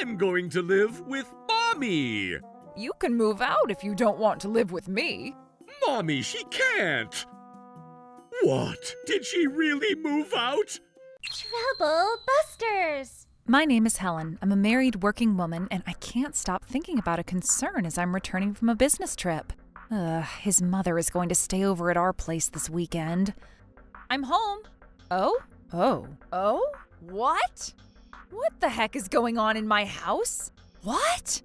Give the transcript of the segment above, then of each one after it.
I'm going to live with Mommy. You can move out if you don't want to live with me. Mommy, she can't. What? Did she really move out? Trouble Busters! My name is Helen. I'm a married working woman, and I can't stop thinking about a concern as I'm returning from a business trip. His mother is going to stay over at our place this weekend. I'm home. Oh? What? What the heck is going on in my house? What?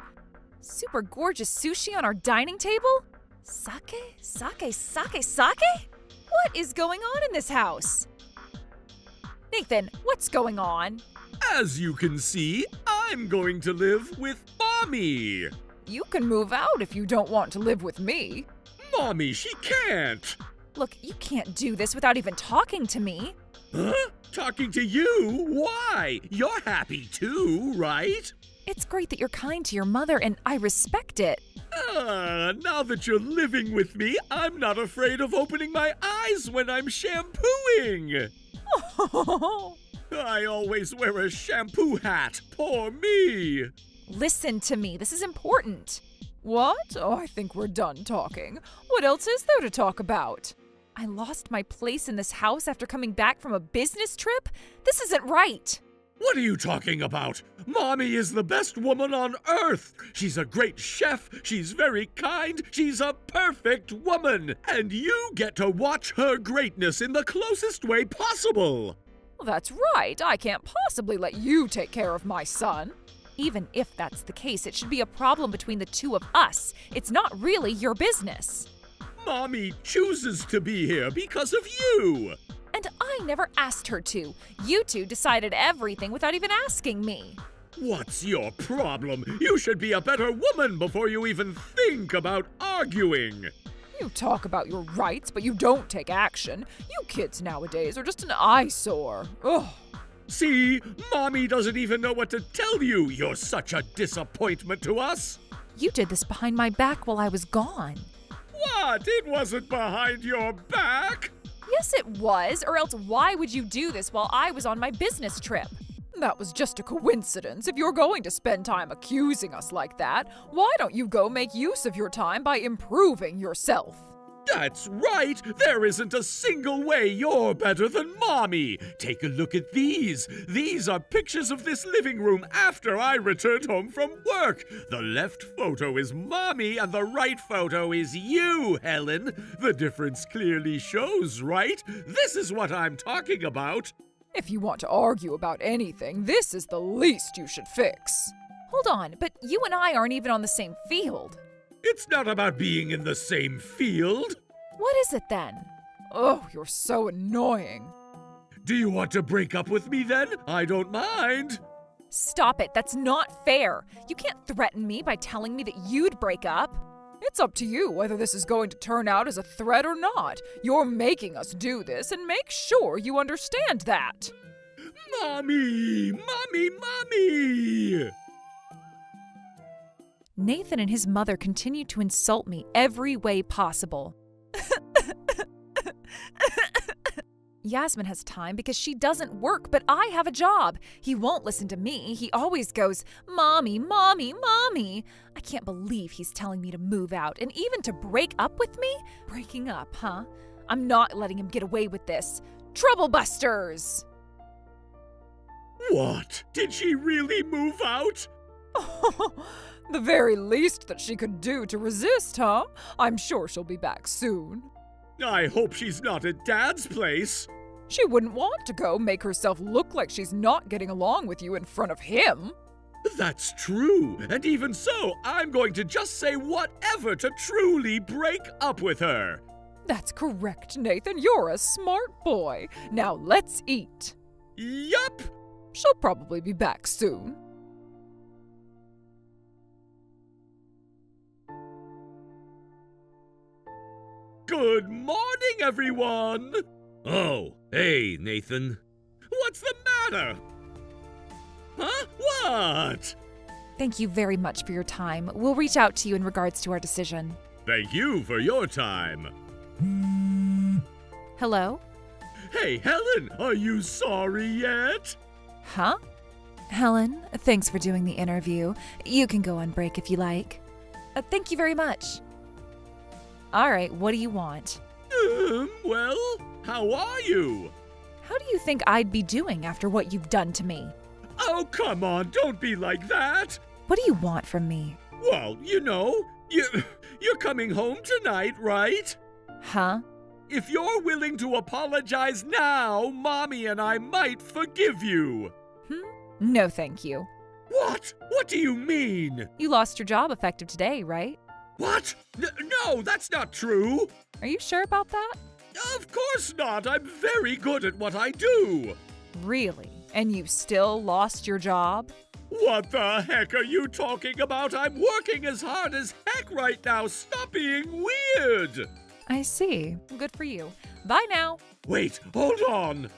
Super gorgeous sushi on our dining table? Sake? What is going on in this house? Nathan, what's going on? As you can see, I'm going to live with Mommy. You can move out if you don't want to live with me. Mommy, she can't. Look, you can't do this without even talking to me. Huh? Talking to you? Why? You're happy too, right? It's great that you're kind to your mother, and I respect it. Now that you're living with me, I'm not afraid of opening my eyes when I'm shampooing. I always wear a shampoo hat. Poor me. Listen to me. This is important. What? Oh, I think we're done talking. What else is there to talk about? I lost my place in this house after coming back from a business trip? This isn't right. What are you talking about? Mommy is the best woman on earth. She's a great chef. She's very kind. She's a perfect woman. And you get to watch her greatness in the closest way possible. Well, that's right. I can't possibly let you take care of my son. Even if that's the case, it should be a problem between the two of us. It's not really your business. Mommy chooses to be here because of you. And I never asked her to. You two decided everything without even asking me. What's your problem? You should be a better woman before you even think about arguing. You talk about your rights, but you don't take action. You kids nowadays are just an eyesore. Ugh. See, Mommy doesn't even know what to tell you. You're such a disappointment to us. You did this behind my back while I was gone. What? It wasn't behind your back? Yes, it was, or else why would you do this while I was on my business trip? That was just a coincidence. If you're going to spend time accusing us like that, why don't you go make use of your time by improving yourself? That's right! There isn't a single way you're better than Mommy! Take a look at these! These are pictures of this living room after I returned home from work! The left photo is Mommy and the right photo is you, Helen! The difference clearly shows, right? This is what I'm talking about! If you want to argue about anything, this is the least you should fix. Hold on, but you and I aren't even on the same field. It's not about being in the same field. What is it then? Oh, you're so annoying. Do you want to break up with me then? I don't mind. Stop it, that's not fair. You can't threaten me by telling me that you'd break up. It's up to you whether this is going to turn out as a threat or not. You're making us do this, and make sure you understand that. Mommy! Mommy! Mommy! Nathan and his mother continue to insult me every way possible. Yasmin has time because she doesn't work, but I have a job. He won't listen to me. He always goes, "Mommy, Mommy, Mommy." I can't believe he's telling me to move out and even to break up with me. Breaking up, huh? I'm not letting him get away with this. Trouble Busters! What? Did she really move out? The very least that she could do to resist, huh? I'm sure she'll be back soon. I hope she's not at Dad's place. She wouldn't want to go make herself look like she's not getting along with you in front of him. That's true. And even so, I'm going to just say whatever to truly break up with her. That's correct, Nathan. You're a smart boy. Now let's eat. Yup. She'll probably be back soon. Good morning, everyone! Oh, hey, Nathan. What's the matter? Huh? What? Thank you very much for your time. We'll reach out to you in regards to our decision. Thank you for your time. Hello? Hey, Helen, are you sorry yet? Huh? Helen, thanks for doing the interview. You can go on break if you like. Thank you very much. All right, what do you want? Well, how are you? How do you think I'd be doing after what you've done to me? Oh, come on, don't be like that. What do you want from me? Well, you're coming home tonight, right? Huh? If you're willing to apologize now, Mommy and I might forgive you. No, thank you. What? What do you mean? You lost your job effective today, right? What? No, that's not true. Are you sure about that? Of course not. I'm very good at what I do. Really? And you still lost your job? What the heck are you talking about? I'm working as hard as heck right now. Stop being weird. I see. Good for you. Bye now. Wait, hold on.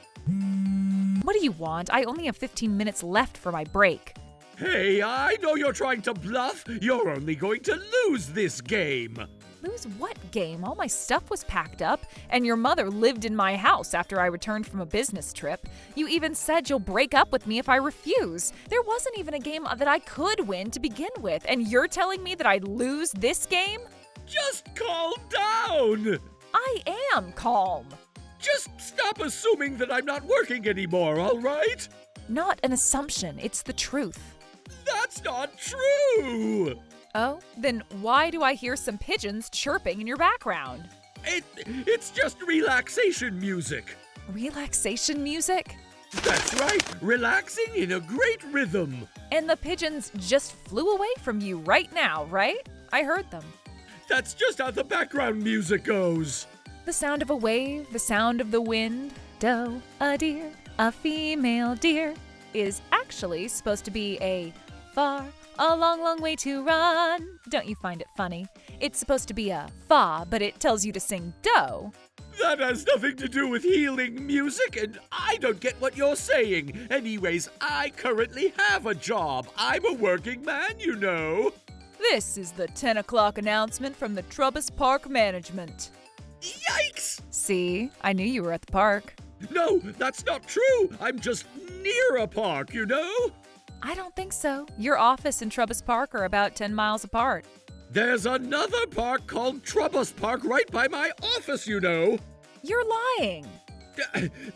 What do you want? I only have 15 minutes left for my break. Hey, I know you're trying to bluff. You're only going to lose this game. Lose what game? All my stuff was packed up, and your mother lived in my house after I returned from a business trip. You even said you'll break up with me if I refuse. There wasn't even a game that I could win to begin with, and you're telling me that I'd lose this game? Just calm down. I am calm. Just stop assuming that I'm not working anymore, all right? Not an assumption, it's the truth. That's not true. Oh, then why do I hear some pigeons chirping in your background? It's just relaxation music. Relaxation music? That's right, relaxing in a great rhythm. And the pigeons just flew away from you right now, right? I heard them. That's just how the background music goes. The sound of a wave, the sound of the wind. Doe, a deer, a female deer, is actually supposed to be a far, a long, long way to run. Don't you find it funny? It's supposed to be a fa, but it tells you to sing doe. That has nothing to do with healing music, and I don't get what you're saying. Anyways, I currently have a job. I'm a working man, you know. This is the 10 o'clock announcement from the Trubbus Park Management. Yikes! See, I knew you were at the park. No, that's not true. I'm just near a park, you know? I don't think so. Your office and Trubbus Park are about 10 miles apart. There's another park called Trubbus Park right by my office, you know. You're lying.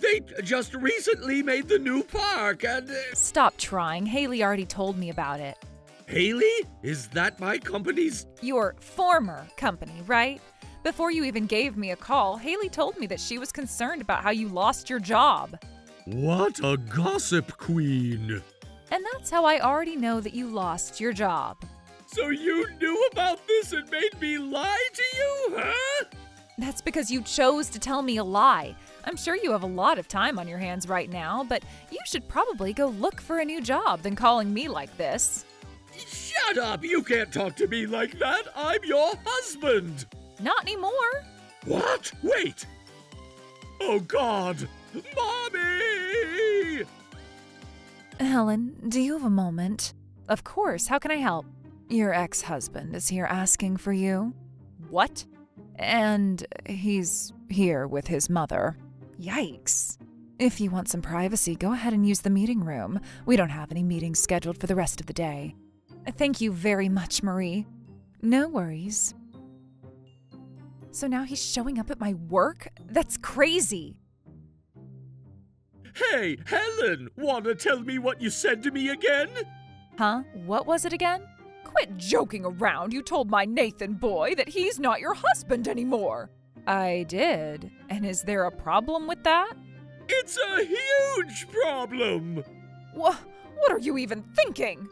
They just recently made the new park and... Stop trying. Haley already told me about it. Haley? Is that my company's... Your former company, right? Before you even gave me a call, Haley told me that she was concerned about how you lost your job. What a gossip queen. And that's how I already know that you lost your job. So you knew about this and made me lie to you, huh? That's because you chose to tell me a lie. I'm sure you have a lot of time on your hands right now, but you should probably go look for a new job than calling me like this. Shut up! You can't talk to me like that! I'm your husband! Not anymore. What? Wait! Oh, God! Mommy! Helen, do you have a moment? Of course, how can I help? Your ex-husband is here asking for you. What? And he's here with his mother. Yikes. If you want some privacy, go ahead and use the meeting room. We don't have any meetings scheduled for the rest of the day. Thank you very much, Marie. No worries. So now he's showing up at my work? That's crazy. Hey, Helen! Wanna tell me what you said to me again? Huh? What was it again? Quit joking around. You told my Nathan boy that he's not your husband anymore. I did. And is there a problem with that? It's a huge problem! What are you even thinking?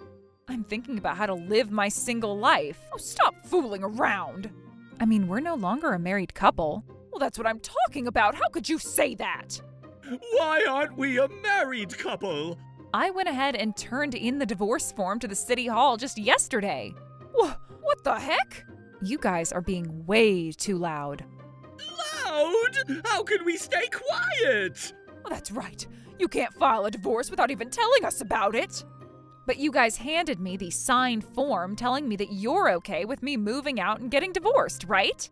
I'm thinking about how to live my single life. Oh, stop fooling around. I mean, we're no longer a married couple. Well, that's what I'm talking about. How could you say that? Why aren't we a married couple? I went ahead and turned in the divorce form to the city hall just yesterday. What the heck? You guys are being way too loud. Loud? How can we stay quiet? Well, that's right. You can't file a divorce without even telling us about it. But you guys handed me the signed form telling me that you're okay with me moving out and getting divorced, right?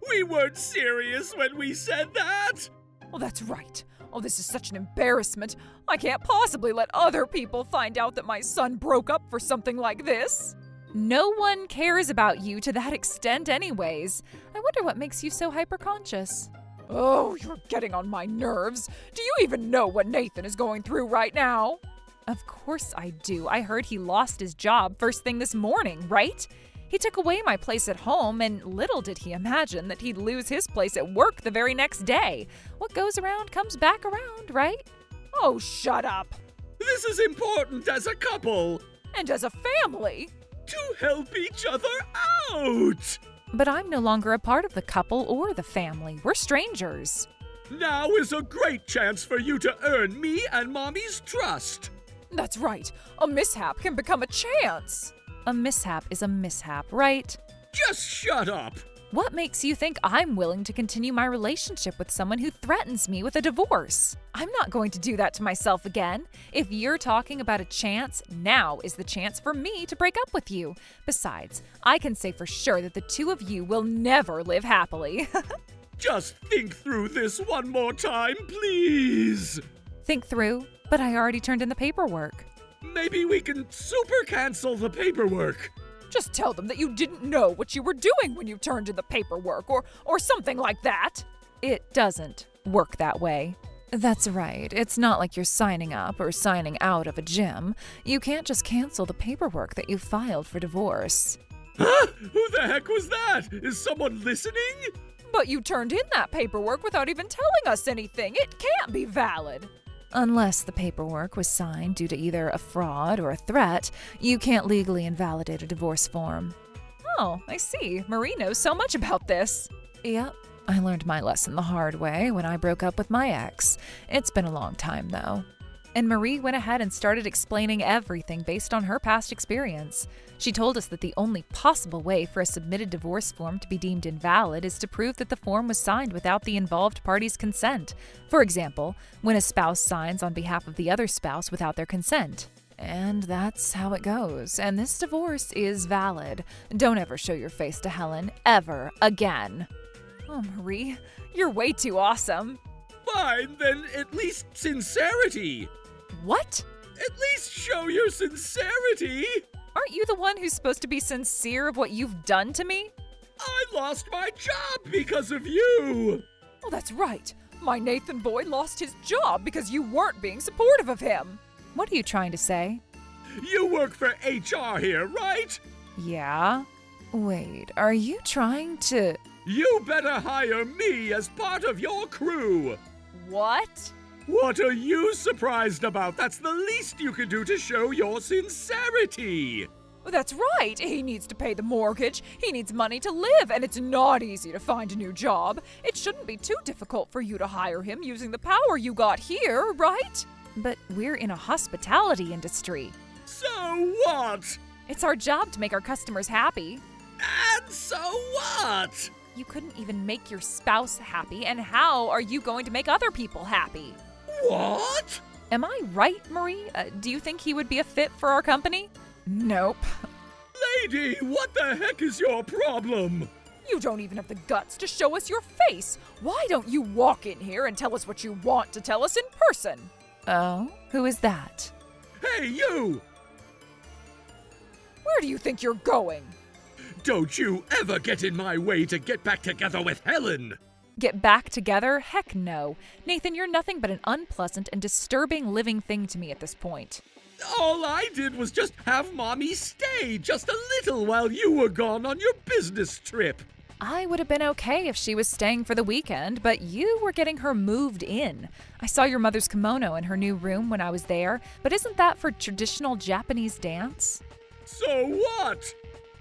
We weren't serious when we said that. Well, that's right. Oh, this is such an embarrassment. I can't possibly let other people find out that my son broke up for something like this. No one cares about you to that extent anyways. I wonder what makes you so hyperconscious. Oh, you're getting on my nerves. Do you even know what Nathan is going through right now? Of course I do. I heard he lost his job first thing this morning, right? He took away my place at home, and little did he imagine that he'd lose his place at work the very next day. What goes around comes back around, right? Oh, shut up. This is important as a couple. And as a family. To help each other out. But I'm no longer a part of the couple or the family. We're strangers. Now is a great chance for you to earn me and Mommy's trust. That's right. A mishap can become a chance. A mishap is a mishap, right? Just shut up. What makes you think I'm willing to continue my relationship with someone who threatens me with a divorce? I'm not going to do that to myself again. If you're talking about a chance, now is the chance for me to break up with you. Besides, I can say for sure that the two of you will never live happily. Just think through this one more time, please. Think through, but I already turned in the paperwork. Maybe we can super cancel the paperwork. Just tell them that you didn't know what you were doing when you turned in the paperwork or something like that. It doesn't work that way. That's right. It's not like you're signing up or signing out of a gym. You can't just cancel the paperwork that you filed for divorce. Huh? Who the heck was that? Is someone listening? But you turned in that paperwork without even telling us anything. It can't be valid. Unless the paperwork was signed due to either a fraud or a threat, you can't legally invalidate a divorce form. Oh, I see. Marie knows so much about this. Yep, I learned my lesson the hard way when I broke up with my ex. It's been a long time, though. And Marie went ahead and started explaining everything based on her past experience. She told us that the only possible way for a submitted divorce form to be deemed invalid is to prove that the form was signed without the involved party's consent. For example, when a spouse signs on behalf of the other spouse without their consent. And that's how it goes. And this divorce is valid. Don't ever show your face to Helen, ever again. Oh, Marie, you're way too awesome. Fine, then at least sincerity. What? At least show your sincerity. Aren't you the one who's supposed to be sincere of what you've done to me? I lost my job because of you. Oh, that's right. My Nathan boy lost his job because you weren't being supportive of him. What are you trying to say? You work for HR here, right? Yeah? Wait, are you trying to… You better hire me as part of your crew. What? What are you surprised about? That's the least you can do to show your sincerity. Well, that's right. He needs to pay the mortgage. He needs money to live, and it's not easy to find a new job. It shouldn't be too difficult for you to hire him using the power you got here, right? But we're in a hospitality industry. So what? It's our job to make our customers happy. And so what? You couldn't even make your spouse happy, and how are you going to make other people happy? What? Am I right, Marie? Do you think he would be a fit for our company? Nope. Lady, what the heck is your problem? You don't even have the guts to show us your face. Why don't you walk in here and tell us what you want to tell us in person? Oh? Who is that? Hey, you! Where do you think you're going? Don't you ever get in my way to get back together with Helen! Get back together? Heck no. Nathan, you're nothing but an unpleasant and disturbing living thing to me at this point. All I did was just have Mommy stay just a little while you were gone on your business trip. I would have been okay if she was staying for the weekend, but you were getting her moved in. I saw your mother's kimono in her new room when I was there, but isn't that for traditional Japanese dance? So what?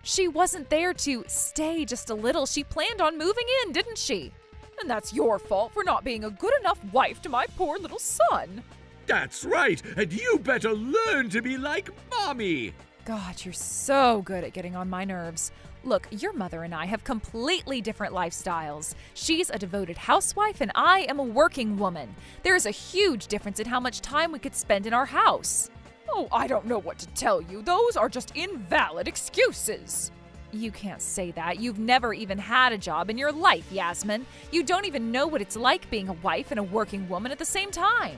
She wasn't there to stay just a little. She planned on moving in, didn't she? And that's your fault for not being a good enough wife to my poor little son. That's right, and you better learn to be like Mommy. God, you're so good at getting on my nerves. Look, your mother and I have completely different lifestyles. She's a devoted housewife and I am a working woman. There is a huge difference in how much time we could spend in our house. Oh, I don't know what to tell you. Those are just invalid excuses. You can't say that. You've never even had a job in your life, Yasmin. You don't even know what it's like being a wife and a working woman at the same time.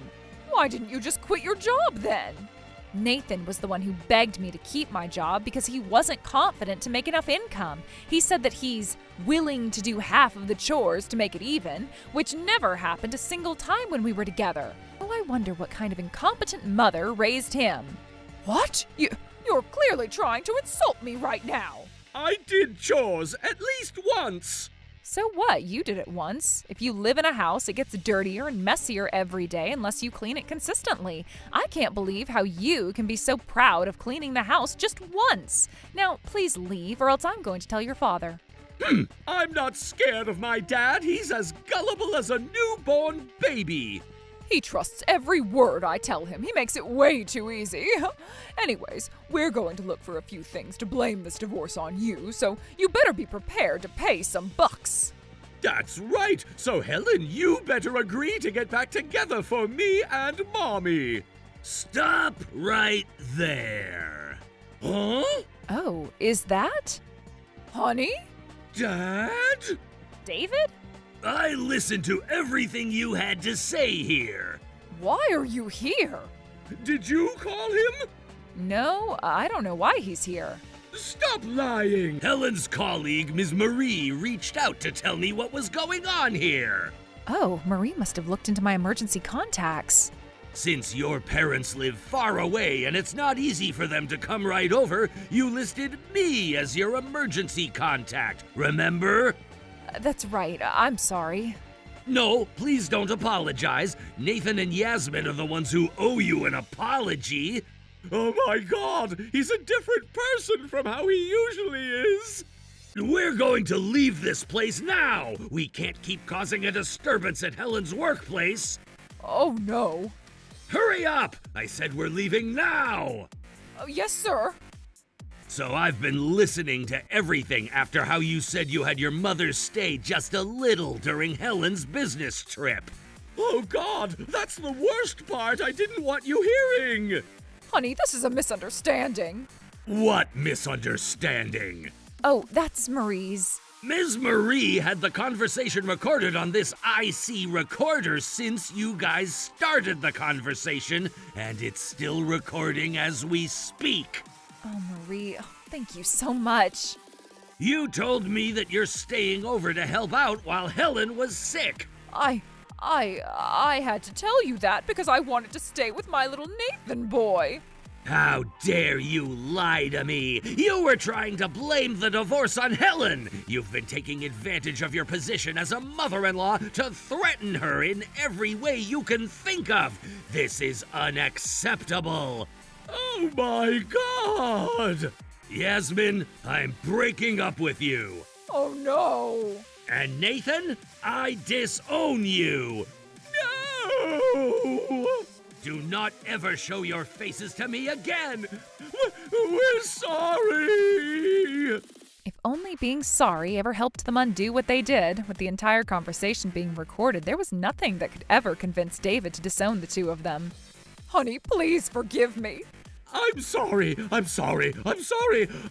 Why didn't you just quit your job then? Nathan was the one who begged me to keep my job because he wasn't confident to make enough income. He said that he's willing to do half of the chores to make it even, which never happened a single time when we were together. Oh, I wonder what kind of incompetent mother raised him. What? You're clearly trying to insult me right now. I did chores at least once. So what? You did it once. If you live in a house, it gets dirtier and messier every day unless you clean it consistently. I can't believe how you can be so proud of cleaning the house just once. Now, please leave, or else I'm going to tell your father. I'm not scared of my dad. He's as gullible as a newborn baby. He trusts every word I tell him. He makes it way too easy. Anyways, we're going to look for a few things to blame this divorce on you, so you better be prepared to pay some bucks. That's right. So, Helen, you better agree to get back together for me and Mommy. Stop right there. Huh? Oh, is that? Honey? Dad? David? I listened to everything you had to say here. Why are you here? Did you call him? No, I don't know why he's here. Stop lying! Helen's colleague, Ms. Marie, reached out to tell me what was going on here. Oh, Marie must have looked into my emergency contacts. Since your parents live far away and it's not easy for them to come right over, you listed me as your emergency contact, remember? That's right. I'm sorry. No, please don't apologize. Nathan and Yasmin are the ones who owe you an apology. Oh my God, he's a different person from how he usually is. We're going to leave this place now. We can't keep causing a disturbance at Helen's workplace. Oh no. Hurry up! I said we're leaving now. Yes, sir. So I've been listening to everything after how you said you had your mother stay just a little during Helen's business trip. Oh God, that's the worst part. I didn't want you hearing. Honey, this is a misunderstanding. What misunderstanding? Oh, that's Marie's. Ms. Marie had the conversation recorded on this IC recorder since you guys started the conversation, and it's still recording as we speak. Oh, Marie, thank you so much. You told me that you're staying over to help out while Helen was sick. I had to tell you that because I wanted to stay with my little Nathan boy. How dare you lie to me? You were trying to blame the divorce on Helen. You've been taking advantage of your position as a mother-in-law to threaten her in every way you can think of. This is unacceptable. Oh my God! Yasmin, I'm breaking up with you. Oh no! And Nathan, I disown you. No! Do not ever show your faces to me again. We're sorry. If only being sorry ever helped them undo what they did. With the entire conversation being recorded, there was nothing that could ever convince David to disown the two of them. Honey, please forgive me. I'm sorry.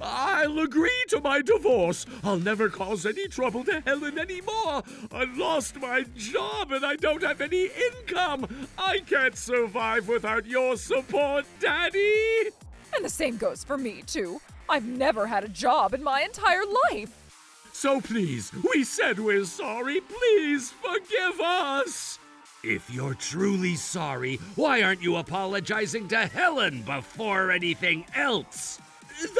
I'll agree to my divorce. I'll never cause any trouble to Helen anymore. I lost my job and I don't have any income. I can't survive without your support, Daddy. And the same goes for me, too. I've never had a job in my entire life. So please, we said we're sorry. Please forgive us. If you're truly sorry, why aren't you apologizing to Helen before anything else?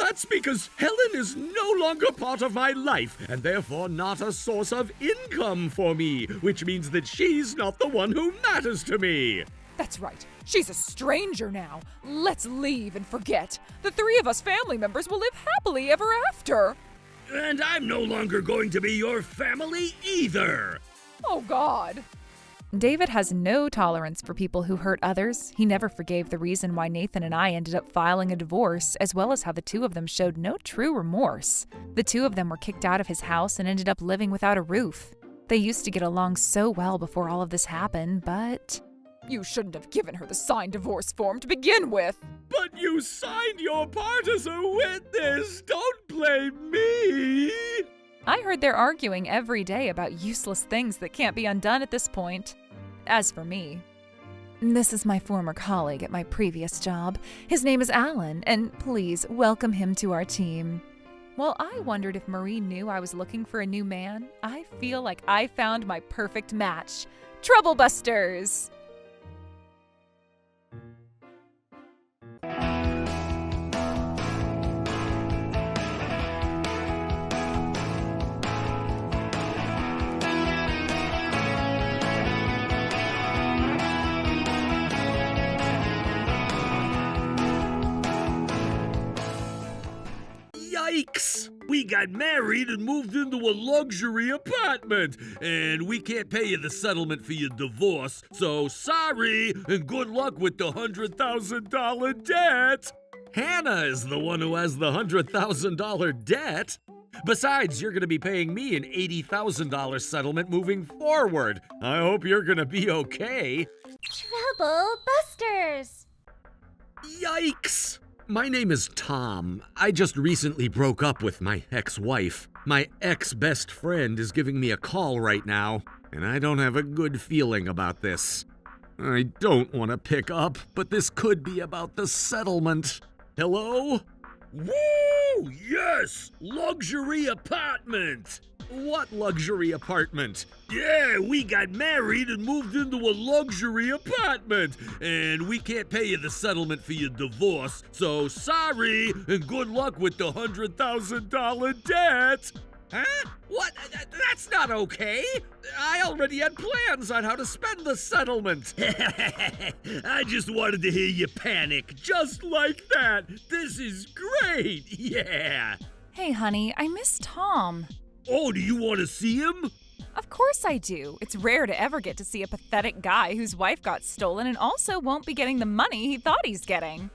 That's because Helen is no longer part of my life, and therefore not a source of income for me, which means that she's not the one who matters to me. That's right. She's a stranger now. Let's leave and forget. The three of us family members will live happily ever after. And I'm no longer going to be your family either. Oh, God. David has no tolerance for people who hurt others. He never forgave the reason why Nathan and I ended up filing a divorce, as well as how the two of them showed no true remorse. The two of them were kicked out of his house and ended up living without a roof. They used to get along so well before all of this happened, but... You shouldn't have given her the signed divorce form to begin with. But you signed your part as a witness. Don't blame me. I heard they're arguing every day about useless things that can't be undone at this point. As for me, this is my former colleague at my previous job. His name is Alan, and please welcome him to our team. While I wondered if Marie knew I was looking for a new man, I feel like I found my perfect match. Troublebusters! Yikes! We got married and moved into a luxury apartment, and we can't pay you the settlement for your divorce, so sorry, and good luck with the $100,000 debt! Hannah is the one who has the $100,000 debt. Besides, you're gonna be paying me an $80,000 settlement moving forward. I hope you're gonna be okay. Trouble Busters! Yikes! My name is Tom. I just recently broke up with my ex-wife. My ex-best friend is giving me a call right now, and I don't have a good feeling about this. I don't want to pick up, but this could be about the settlement. Hello? Woo! Yes! Luxury apartment! What luxury apartment? Yeah, we got married and moved into a luxury apartment, and we can't pay you the settlement for your divorce, so sorry, and good luck with the $100,000 debt. Huh? What? That's not okay. I already had plans on how to spend the settlement. I just wanted to hear you panic, just like that. This is great, yeah. Hey, honey, I miss Tom. Oh, do you want to see him? Of course I do. It's rare to ever get to see a pathetic guy whose wife got stolen and also won't be getting the money he thought he's getting.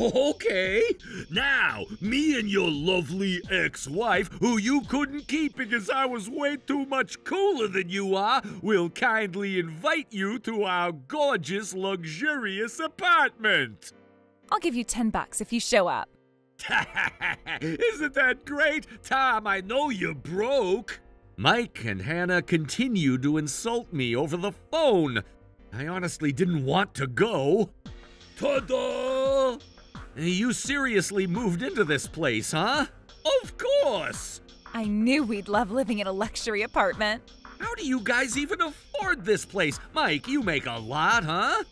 Okay. Now, me and your lovely ex-wife, who you couldn't keep because I was way too much cooler than you are, will kindly invite you to our gorgeous, luxurious apartment. I'll give you $10 if you show up. Isn't that great? Tom, I know you're broke. Mike and Hannah continued to insult me over the phone. I honestly didn't want to go. Ta-da! You seriously moved into this place, huh? Of course! I knew we'd love living in a luxury apartment. How do you guys even afford this place? Mike, you make a lot, huh?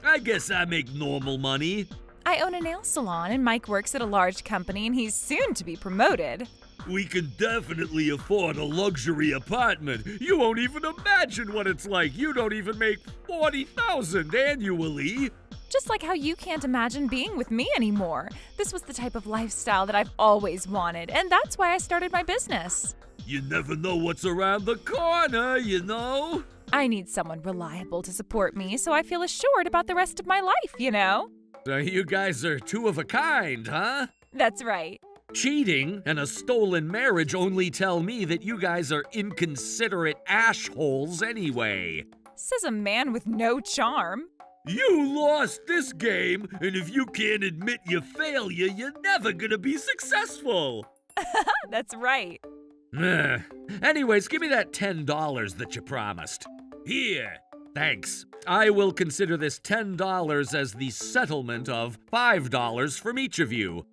I guess I make normal money. I own a nail salon, and Mike works at a large company, and he's soon to be promoted. We can definitely afford a luxury apartment. You won't even imagine what it's like. You don't even make $40,000 annually. Just like how you can't imagine being with me anymore. This was the type of lifestyle that I've always wanted, and that's why I started my business. You never know what's around the corner, you know? I need someone reliable to support me, so I feel assured about the rest of my life, you know? So you guys are two of a kind, huh? That's right. Cheating and a stolen marriage only tell me that you guys are inconsiderate ashholes anyway. Says a man with no charm. You lost this game, and if you can't admit your failure, you're never gonna be successful. That's right. Anyways, give me that $10 that you promised. Here. Thanks. I will consider this $10 as the settlement of $5 from each of you.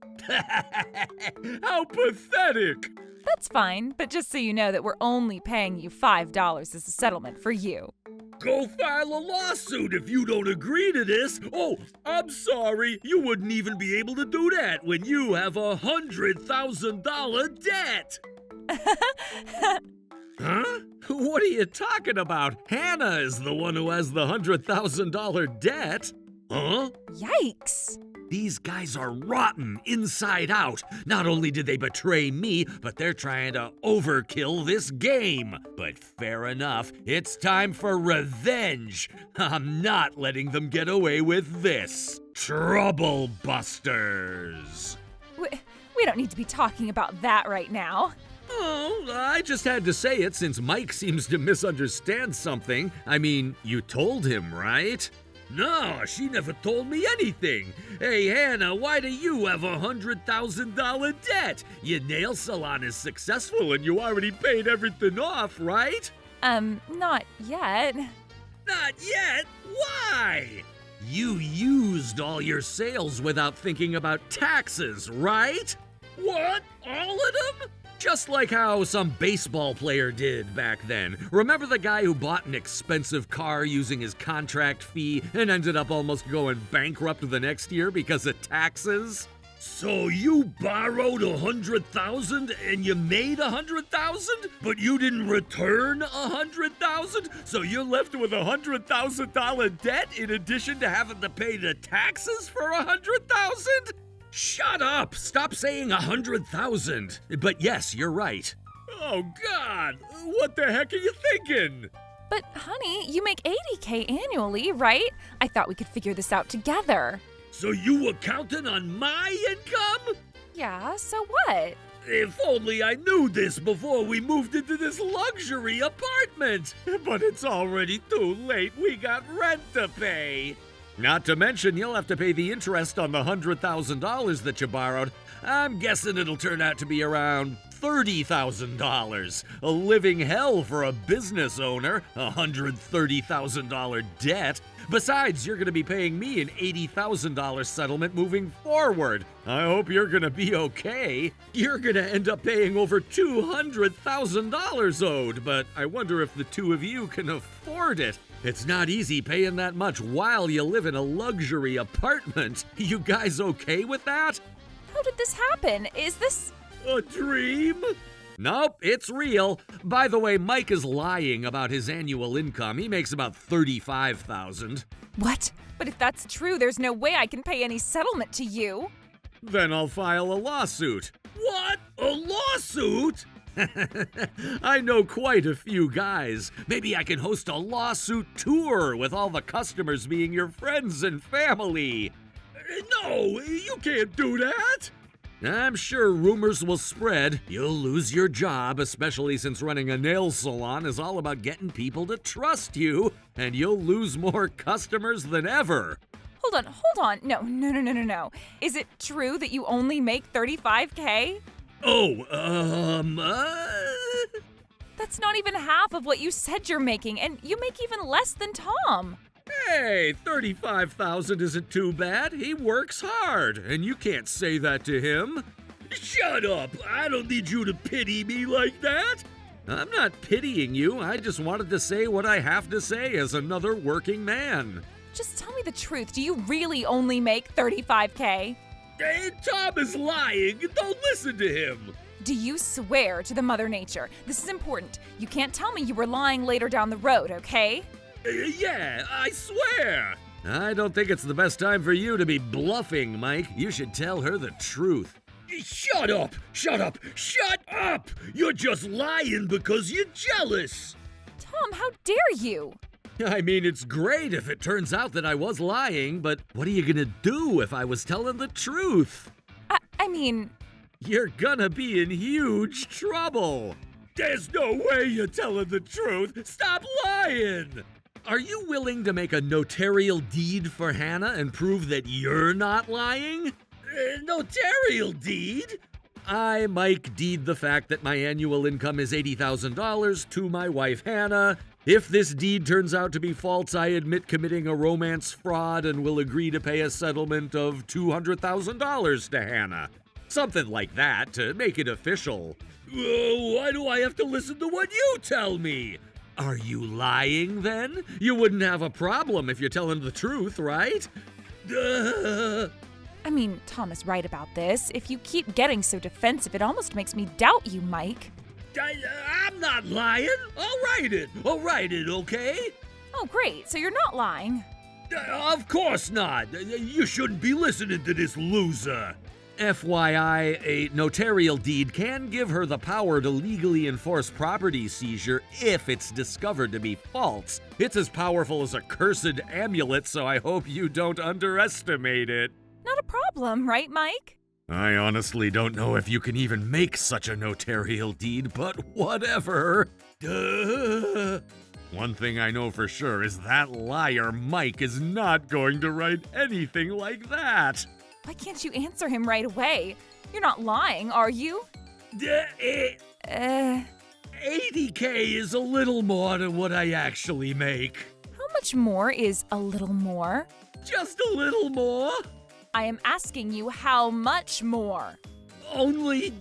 How pathetic! That's fine, but just so you know that we're only paying you $5 as a settlement for you. Go file a lawsuit if you don't agree to this. Oh, I'm sorry. You wouldn't even be able to do that when you have a $100,000 debt. Huh? What are you talking about? Hannah is the one who has the $100,000 debt. Huh? Yikes! These guys are rotten inside out. Not only did they betray me, but they're trying to overkill this game. But fair enough, it's time for revenge. I'm not letting them get away with this. Trouble Busters. We don't need to be talking about that right now. Oh, I just had to say it since Mike seems to misunderstand something. I mean, you told him, right? No, she never told me anything. Hey, Hannah, why do you have a $100,000 debt? Your nail salon is successful and you already paid everything off, right? Not yet. Not yet? Why? You used all your sales without thinking about taxes, right? What? All of them? Just like how some baseball player did back then. Remember the guy who bought an expensive car using his contract fee and ended up almost going bankrupt the next year because of taxes? So you borrowed $100,000 and you made $100,000, but you didn't return $100,000, so you're left with $100,000 debt in addition to having to pay the taxes for $100,000? Shut up! Stop saying 100,000. But yes, you're right. Oh God, what the heck are you thinking? But honey, you make $80K annually, right? I thought we could figure this out together. So you were counting on my income? Yeah, so what? If only I knew this before we moved into this luxury apartment. But it's already too late. We got rent to pay. Not to mention, you'll have to pay the interest on the $100,000 that you borrowed. I'm guessing it'll turn out to be around $30,000. A living hell for a business owner, a $130,000 debt. Besides, you're going to be paying me an $80,000 settlement moving forward. I hope you're going to be okay. You're going to end up paying over $200,000 owed, but I wonder if the two of you can afford it. It's not easy paying that much while you live in a luxury apartment. You guys okay with that? How did this happen? Is this... A dream? Nope, it's real. By the way, Mike is lying about his annual income. He makes about $35,000. What? But if that's true, there's no way I can pay any settlement to you. Then I'll file a lawsuit. What? A lawsuit? I know quite a few guys. Maybe I can host a lawsuit tour with all the customers being your friends and family. No, you can't do that. I'm sure rumors will spread. You'll lose your job, especially since running a nail salon is all about getting people to trust you, and you'll lose more customers than ever. Hold on. No. Is it true that you only make $35K? That's not even half of what you said you're making, and you make even less than Tom. Hey, $35,000 isn't too bad. He works hard, and you can't say that to him. Shut up! I don't need you to pity me like that. I'm not pitying you. I just wanted to say what I have to say as another working man. Just tell me the truth. Do you really only make $35K? Hey, Tom is lying. Don't listen to him. Do you swear to the Mother Nature? This is important. You can't tell me you were lying later down the road, okay? Yeah, I swear. I don't think it's the best time for you to be bluffing, Mike. You should tell her the truth. Shut up! You're just lying because you're jealous. Tom, how dare you? I mean, it's great if it turns out that I was lying, but what are you gonna do if I was telling the truth? I mean... You're gonna be in huge trouble. There's no way you're telling the truth. Stop lying. Are you willing to make a notarial deed for Hannah and prove that you're not lying? Notarial deed? I, Mike, deed the fact that my annual income is $80,000 to my wife Hannah. If this deed turns out to be false, I admit committing a romance fraud and will agree to pay a settlement of $200,000 to Hannah. Something like that to make it official. Why do I have to listen to what you tell me? Are you lying then? You wouldn't have a problem if you're telling the truth, right? I mean, Tom is right about this. If you keep getting so defensive, it almost makes me doubt you, Mike. I'm not lying. I'll write it, okay? Oh, great. So you're not lying. Of course not. You shouldn't be listening to this loser. FYI, a notarial deed can give her the power to legally enforce property seizure if it's discovered to be false. It's as powerful as a cursed amulet, so I hope you don't underestimate it. Not a problem, right, Mike? I honestly don't know if you can even make such a notarial deed, but whatever. One thing I know for sure is that liar Mike is not going to write anything like that. Why can't you answer him right away? You're not lying, are you? 80K is a little more than what I actually make. How much more is a little more? Just a little more? I am asking you how much more. Only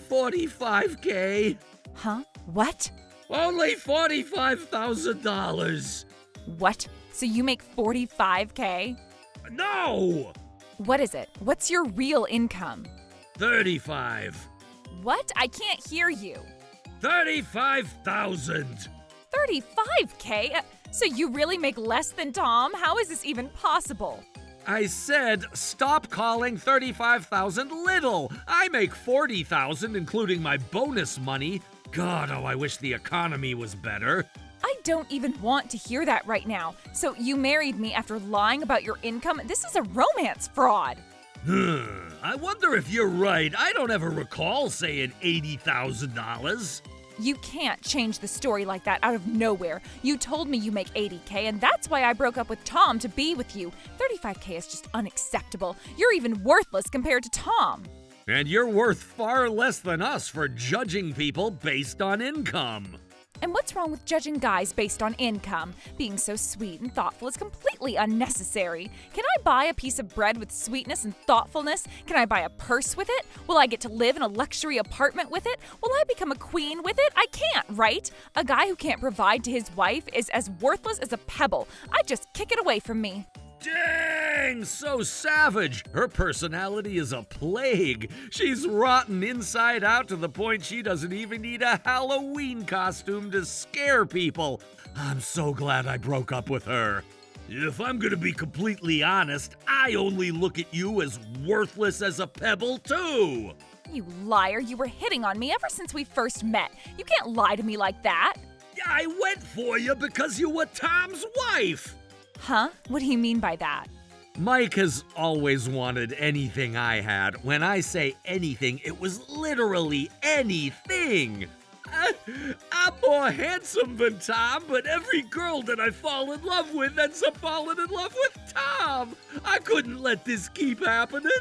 45K. Huh? What? Only $45,000. What? So you make 45K? No! What is it? What's your real income? 35. What? I can't hear you. 35,000. 35K? So you really make less than Tom? How is this even possible? I said stop calling 35,000 little. I make 40,000 including my bonus money. God, oh, I wish the economy was better. I don't even want to hear that right now. So you married me after lying about your income? This is a romance fraud. I wonder if you're right. I don't ever recall saying $80,000. You can't change the story like that out of nowhere. You told me you make 80K, and that's why I broke up with Tom to be with you. 35K is just unacceptable. You're even worthless compared to Tom. And you're worth far less than us for judging people based on income. And what's wrong with judging guys based on income? Being so sweet and thoughtful is completely unnecessary. Can I buy a piece of bread with sweetness and thoughtfulness? Can I buy a purse with it? Will I get to live in a luxury apartment with it? Will I become a queen with it? I can't, right? A guy who can't provide to his wife is as worthless as a pebble. I'd just kick it away from me. Dang, so savage. Her personality is a plague. She's rotten inside out to the point she doesn't even need a Halloween costume to scare people. I'm so glad I broke up with her. If I'm gonna be completely honest, I only look at you as worthless as a pebble, too. You liar, you were hitting on me ever since we first met. You can't lie to me like that. I went for you because you were Tom's wife. Huh? What do you mean by that? Mike has always wanted anything I had. When I say anything, it was literally anything. I'm more handsome than Tom, but every girl that I fall in love with ends up falling in love with Tom. I couldn't let this keep happening.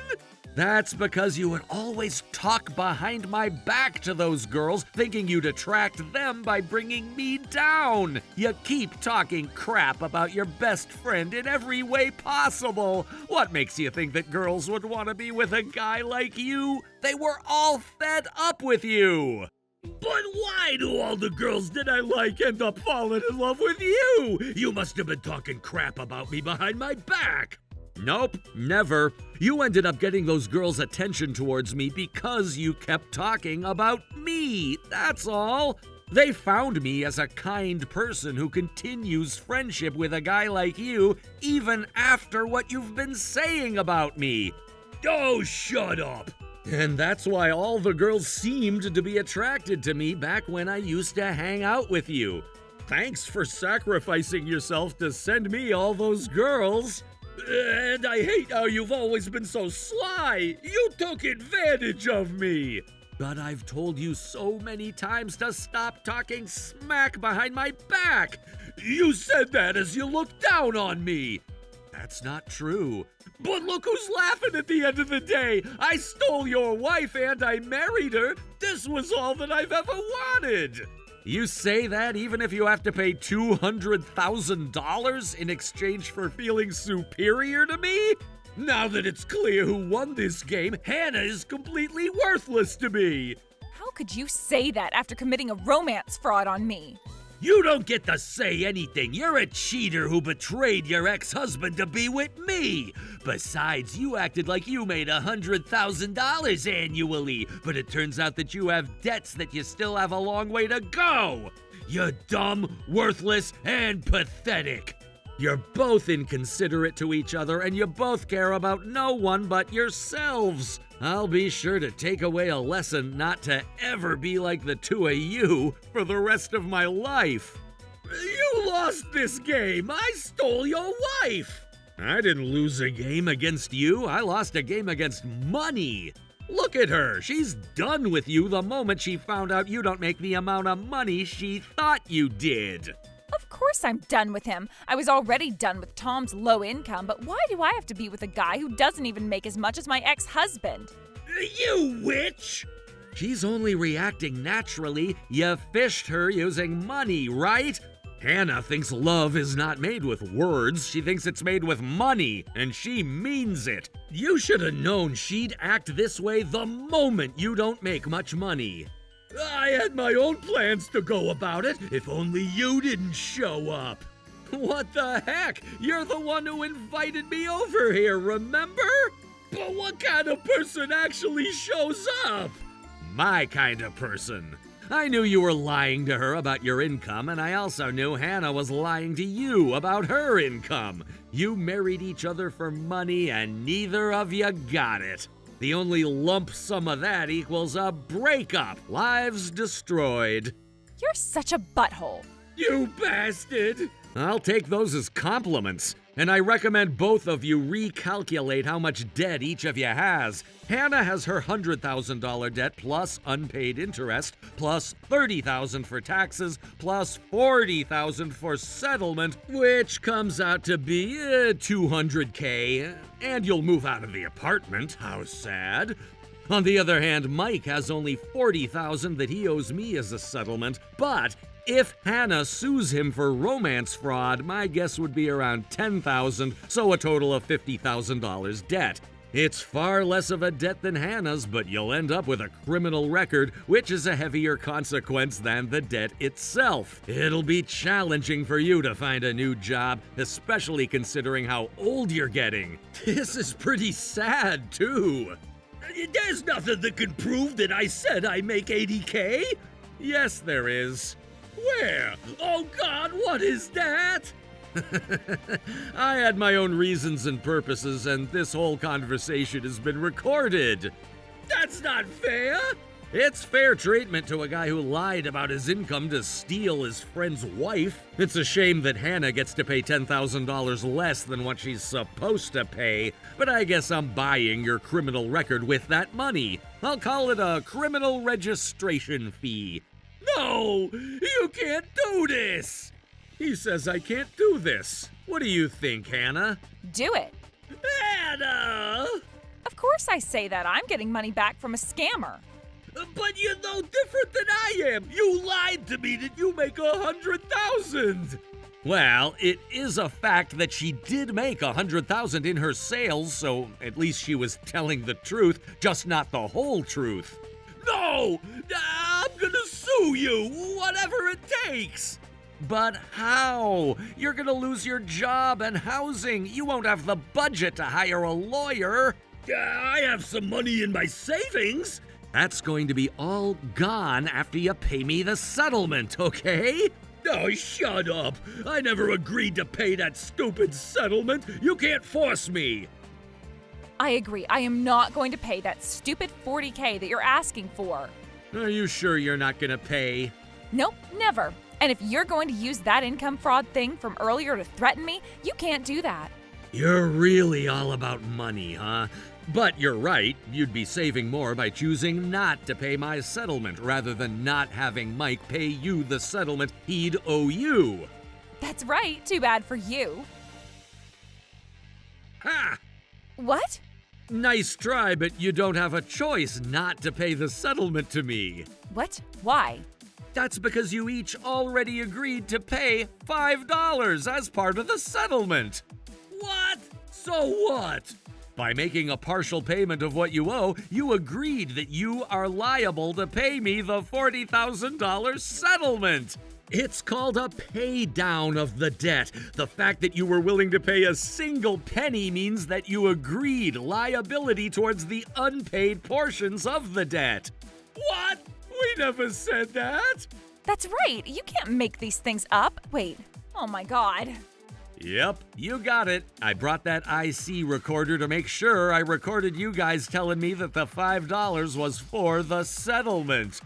That's because you would always talk behind my back to those girls, thinking you'd attract them by bringing me down. You keep talking crap about your best friend in every way possible. What makes you think that girls would want to be with a guy like you? They were all fed up with you. But why do all the girls that I like end up falling in love with you? You must have been talking crap about me behind my back. Nope, never. You ended up getting those girls' attention towards me because you kept talking about me, that's all. They found me as a kind person who continues friendship with a guy like you even after what you've been saying about me. Oh, shut up. And that's why all the girls seemed to be attracted to me back when I used to hang out with you. Thanks for sacrificing yourself to send me all those girls. And I hate how you've always been so sly. You took advantage of me. But I've told you so many times to stop talking smack behind my back. You said that as you looked down on me. That's not true. But look who's laughing at the end of the day. I stole your wife and I married her. This was all that I've ever wanted. You say that even if you have to pay $200,000 in exchange for feeling superior to me? Now that it's clear who won this game, Hannah is completely worthless to me. How could you say that after committing a romance fraud on me? You don't get to say anything. You're a cheater who betrayed your ex-husband to be with me. Besides, you acted like you made $100,000 annually, but it turns out that you have debts that you still have a long way to go. You're dumb, worthless, and pathetic. You're both inconsiderate to each other, and you both care about no one but yourselves. I'll be sure to take away a lesson not to ever be like the two of you for the rest of my life. You lost this game. I stole your wife. I didn't lose a game against you. I lost a game against money. Look at her. She's done with you the moment she found out you don't make the amount of money she thought you did. Of course I'm done with him. I was already done with Tom's low income, but why do I have to be with a guy who doesn't even make as much as my ex-husband? You witch! She's only reacting naturally. You fished her using money, right? Hannah thinks love is not made with words. She thinks it's made with money, and she means it. You should have known she'd act this way the moment you don't make much money. I had my own plans to go about it, if only you didn't show up. What the heck? You're the one who invited me over here, remember? But what kind of person actually shows up? My kind of person. I knew you were lying to her about your income, and I also knew Hannah was lying to you about her income. You married each other for money, and neither of you got it. The only lump sum of that equals a breakup. Lives destroyed. You're such a butthole. You bastard! I'll take those as compliments. And I recommend both of you recalculate how much debt each of you has. Hannah has her $100,000 debt plus unpaid interest, plus $30,000 for taxes, plus $40,000 for settlement, which comes out to be $200K. And you'll move out of the apartment. How sad. On the other hand, Mike has only $40,000 that he owes me as a settlement, but if Hannah sues him for romance fraud, my guess would be around $10,000, so a total of $50,000 debt. It's far less of a debt than Hannah's, but you'll end up with a criminal record, which is a heavier consequence than the debt itself. It'll be challenging for you to find a new job, especially considering how old you're getting. This is pretty sad, too. There's nothing that can prove that I said I make $80K. Yes, there is. Where? Oh God, what is that? I had my own reasons and purposes, and this whole conversation has been recorded. That's not fair. It's fair treatment to a guy who lied about his income to steal his friend's wife. It's a shame that Hannah gets to pay $10,000 less than what she's supposed to pay, but I guess I'm buying your criminal record with that money. I'll call it a criminal registration fee. No, you can't do this! He says I can't do this. What do you think, Hannah? Do it. Hannah! Of course I say that. I'm getting money back from a scammer. But you're no different than I am. You lied to me that you make $100,000. Well, it is a fact that she did make $100,000 in her sales, so at least she was telling the truth, just not the whole truth. No! I'm gonna sue you, whatever it takes! But how? You're gonna lose your job and housing. You won't have the budget to hire a lawyer. I have some money in my savings. That's going to be all gone after you pay me the settlement, okay? Oh, shut up. I never agreed to pay that stupid settlement. You can't force me. I agree. I am not going to pay that stupid $40K that you're asking for. Are you sure you're not gonna pay? Nope, never. And if you're going to use that income fraud thing from earlier to threaten me, you can't do that. You're really all about money, huh? But you're right, you'd be saving more by choosing not to pay my settlement rather than not having Mike pay you the settlement he'd owe you. That's right. Too bad for you. Ha! What? Nice try, but you don't have a choice not to pay the settlement to me. What? Why? That's because you each already agreed to pay $5 as part of the settlement. What? So what? By making a partial payment of what you owe, you agreed that you are liable to pay me the $40,000 settlement. It's called a pay down of the debt. The fact that you were willing to pay a single penny means that you agreed liability towards the unpaid portions of the debt. What? We never said that. That's right. You can't make these things up. Wait. Oh my God. Yep, you got it. I brought that IC recorder to make sure I recorded you guys telling me that the $5 was for the settlement.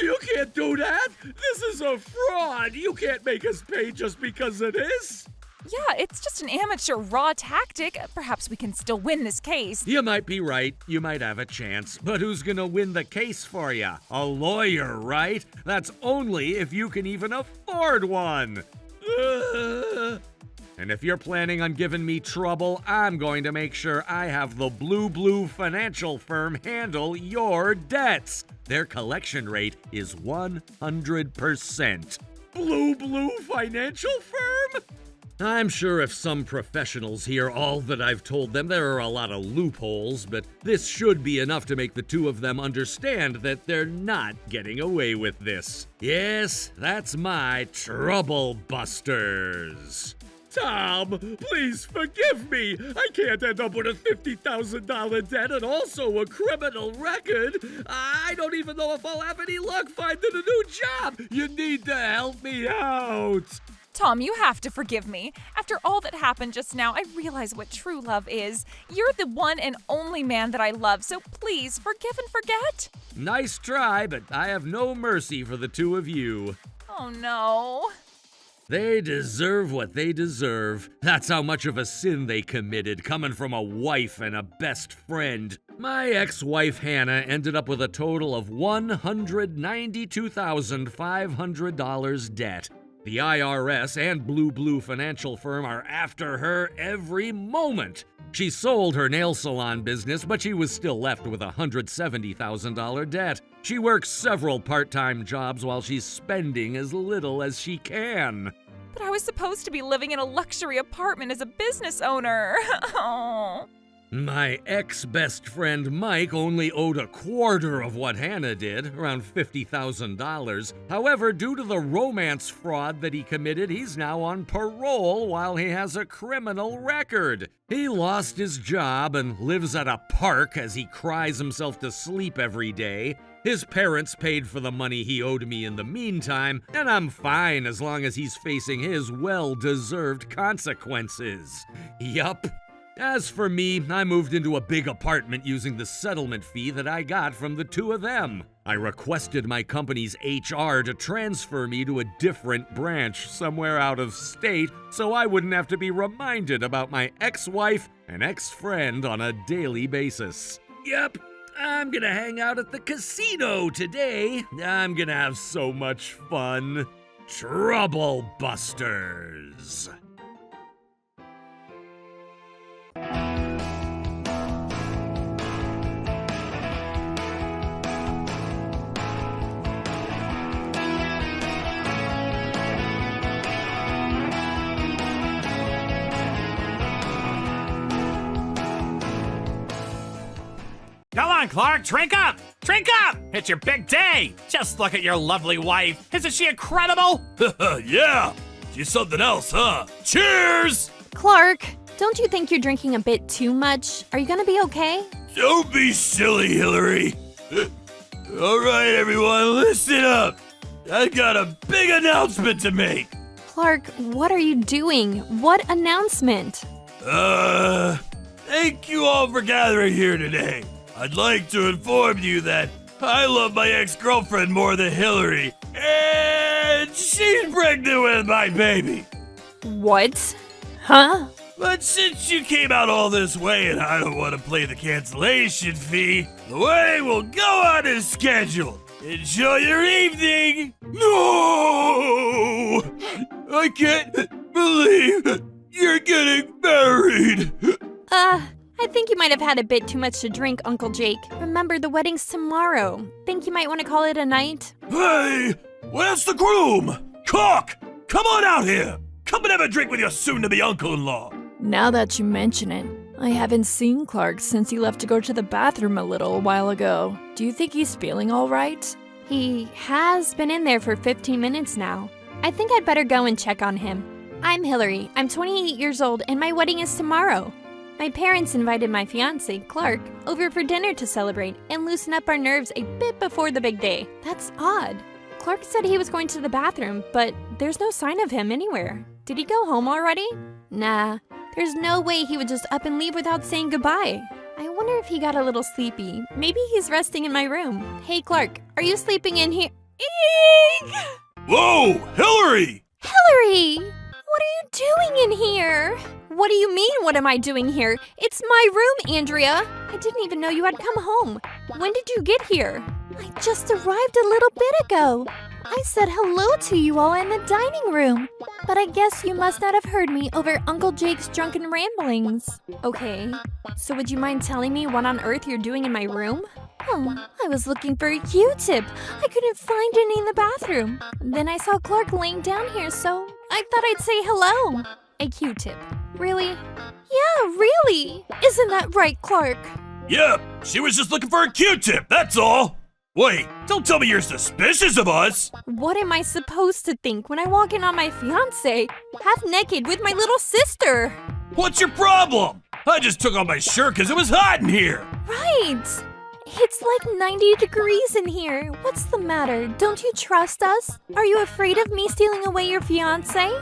You can't do that. This is a fraud. You can't make us pay just because it is. Yeah, it's just an amateur raw tactic. Perhaps we can still win this case. You might be right. You might have a chance. But who's gonna win the case for you? A lawyer, right? That's only if you can even afford one. And if you're planning on giving me trouble, I'm going to make sure I have the Blue Financial Firm handle your debts. Their collection rate is 100%. Blue Financial Firm? I'm sure if some professionals hear all that I've told them, there are a lot of loopholes, but this should be enough to make the two of them understand that they're not getting away with this. Yes, that's my Trouble Busters. Tom, please forgive me. I can't end up with a $50,000 debt and also a criminal record. I don't even know if I'll have any luck finding a new job. You need to help me out. Tom, you have to forgive me. After all that happened just now, I realize what true love is. You're the one and only man that I love, so please forgive and forget. Nice try, but I have no mercy for the two of you. Oh no. They deserve what they deserve. That's how much of a sin they committed, coming from a wife and a best friend. My ex-wife Hannah ended up with a total of $192,500 debt. The IRS and Blue Financial Firm are after her every moment. She sold her nail salon business, but she was still left with a $170,000 debt. She works several part-time jobs while she's spending as little as she can. But I was supposed to be living in a luxury apartment as a business owner. Oh. My ex-best friend Mike only owed a quarter of what Hannah did, around $50,000. However, due to the romance fraud that he committed, he's now on parole while he has a criminal record. He lost his job and lives at a park as he cries himself to sleep every day. His parents paid for the money he owed me in the meantime, and I'm fine as long as he's facing his well-deserved consequences. Yup. As for me, I moved into a big apartment using the settlement fee that I got from the two of them. I requested my company's HR to transfer me to a different branch somewhere out of state so I wouldn't have to be reminded about my ex-wife and ex-friend on a daily basis. Yep, I'm gonna hang out at the casino today. I'm gonna have so much fun. Trouble Busters. Come on, Clark, drink up! Drink up! It's your big day! Just look at your lovely wife. Isn't she incredible? Yeah! She's something else, huh? Cheers! Clark, don't you think you're drinking a bit too much? Are you gonna be okay? Don't be silly, Hillary. All right, everyone, listen up. I got a big announcement to make. Clark, what are you doing? What announcement? Thank you all for gathering here today. I'd like to inform you that I love my ex-girlfriend more than Hillary, and she's pregnant with my baby. What? Huh? But since you came out all this way and I don't want to play the cancellation fee, the wedding will go on as scheduled. Enjoy your evening! No! I can't believe you're getting married! I think you might have had a bit too much to drink, Uncle Jake. Remember, the wedding's tomorrow. Think you might want to call it a night? Hey! Where's the groom? Cook! Come on out here! Come and have a drink with your soon-to-be uncle-in-law! Now that you mention it, I haven't seen Clark since he left to go to the bathroom a little while ago. Do you think he's feeling all right? He has been in there for 15 minutes now. I think I'd better go and check on him. I'm Hillary. I'm 28 years old and my wedding is tomorrow. My parents invited my fiancé, Clark, over for dinner to celebrate and loosen up our nerves a bit before the big day. That's odd. Clark said he was going to the bathroom, but there's no sign of him anywhere. Did he go home already? Nah, there's no way he would just up and leave without saying goodbye. I wonder if he got a little sleepy. Maybe he's resting in my room. Hey, Clark, are you sleeping in here? Eek! Whoa! Hillary! Hillary! What are you doing in here? What do you mean, what am I doing here? It's my room, Andrea. I didn't even know you had come home. When did you get here? I just arrived a little bit ago. I said hello to you all in the dining room. But I guess you must not have heard me over Uncle Jake's drunken ramblings. Okay, so would you mind telling me what on earth you're doing in my room? Oh, I was looking for a Q-tip. I couldn't find any in the bathroom. Then I saw Clark laying down here, so I thought I'd say hello. A Q-tip. Really? Yeah, really. Isn't that right, Clark? Yep, she was just looking for a Q-tip, that's all. Wait, don't tell me you're suspicious of us. What am I supposed to think when I walk in on my fiancé, half naked with my little sister? What's your problem? I just took off my shirt because it was hot in here. Right. It's like 90 degrees in here. What's the matter? Don't you trust us? Are you afraid of me stealing away your fiancé?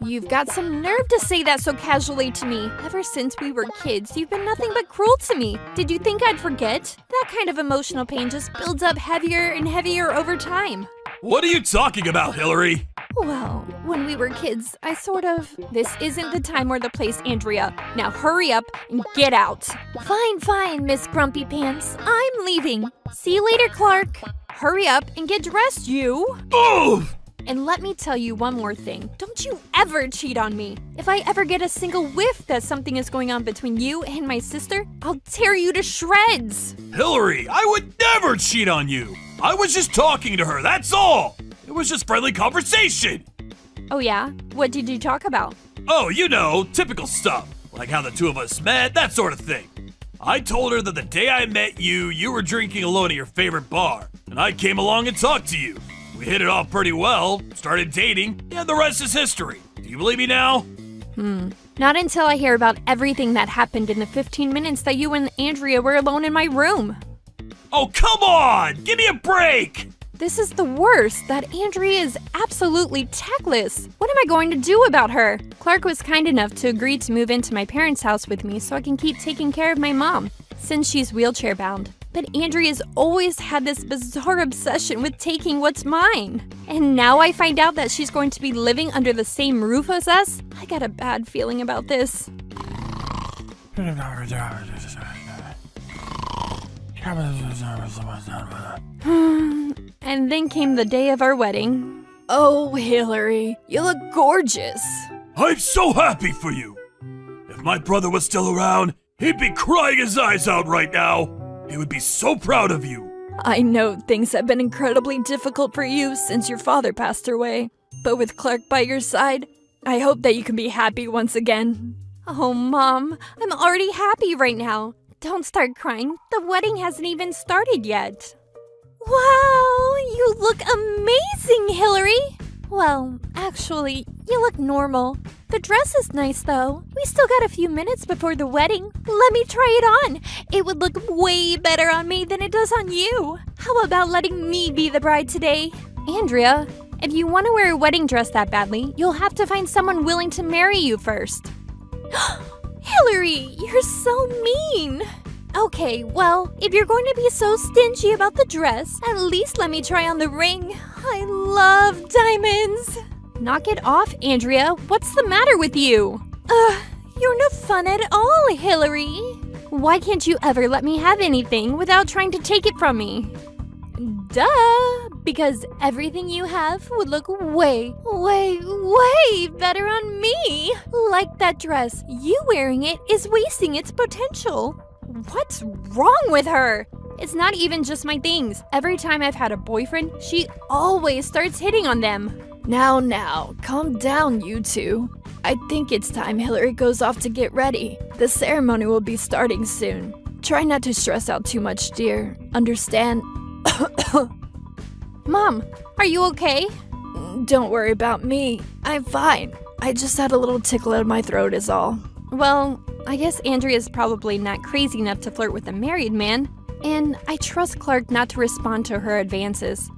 You've got some nerve to say that so casually to me. Ever since we were kids, you've been nothing but cruel to me. Did you think I'd forget? That kind of emotional pain just builds up heavier and heavier over time. What are you talking about, Hillary? Well, when we were kids, This isn't the time or the place, Andrea. Now hurry up and get out. Fine, Miss Grumpy Pants. I'm leaving. See you later, Clark. Hurry up and get dressed, you. Move! And let me tell you one more thing. Don't you ever cheat on me. If I ever get a single whiff that something is going on between you and my sister, I'll tear you to shreds. Hillary, I would never cheat on you. I was just talking to her, that's all. It was just friendly conversation. Oh yeah? What did you talk about? Oh, you know, typical stuff. Like how the two of us met, that sort of thing. I told her that the day I met you, you were drinking alone at your favorite bar. And I came along and talked to you. We hit it off pretty well, started dating, and the rest is history. Do you believe me now? Not until I hear about everything that happened in the 15 minutes that you and Andrea were alone in my room. Oh, come on! Give me a break! This is the worst, that Andrea is absolutely tactless. What am I going to do about her? Clark was kind enough to agree to move into my parents' house with me so I can keep taking care of my mom, since she's wheelchair bound. But Andrea's always had this bizarre obsession with taking what's mine. And now I find out that she's going to be living under the same roof as us? I got a bad feeling about this. And then came the day of our wedding. Oh, Hillary, you look gorgeous. I'm so happy for you. If my brother was still around, he'd be crying his eyes out right now. He would be so proud of you. I know things have been incredibly difficult for you since your father passed away. But with Clark by your side, I hope that you can be happy once again. Oh, Mom, I'm already happy right now. Don't start crying. The wedding hasn't even started yet. Wow, you look amazing, Hillary. Well, actually, you look normal. The dress is nice, though. We still got a few minutes before the wedding. Let me try it on. It would look way better on me than it does on you. How about letting me be the bride today? Andrea, if you want to wear a wedding dress that badly, you'll have to find someone willing to marry you first. Hillary, you're so mean. Okay, well, if you're going to be so stingy about the dress, at least let me try on the ring. I love diamonds. Knock it off, Andrea. What's the matter with you? You're no fun at all, Hillary. Why can't you ever let me have anything without trying to take it from me? Duh, because everything you have would look way better on me. Like that dress, you wearing it is wasting its potential. What's wrong with her? It's not even just my things. Every time I've had a boyfriend, she always starts hitting on them. Now, calm down, you two. I think it's time Hillary goes off to get ready. The ceremony will be starting soon. Try not to stress out too much, dear. Understand? Mom, are you okay? Don't worry about me. I'm fine. I just had a little tickle in my throat is all. Well, I guess Andrea's probably not crazy enough to flirt with a married man. And I trust Clark not to respond to her advances.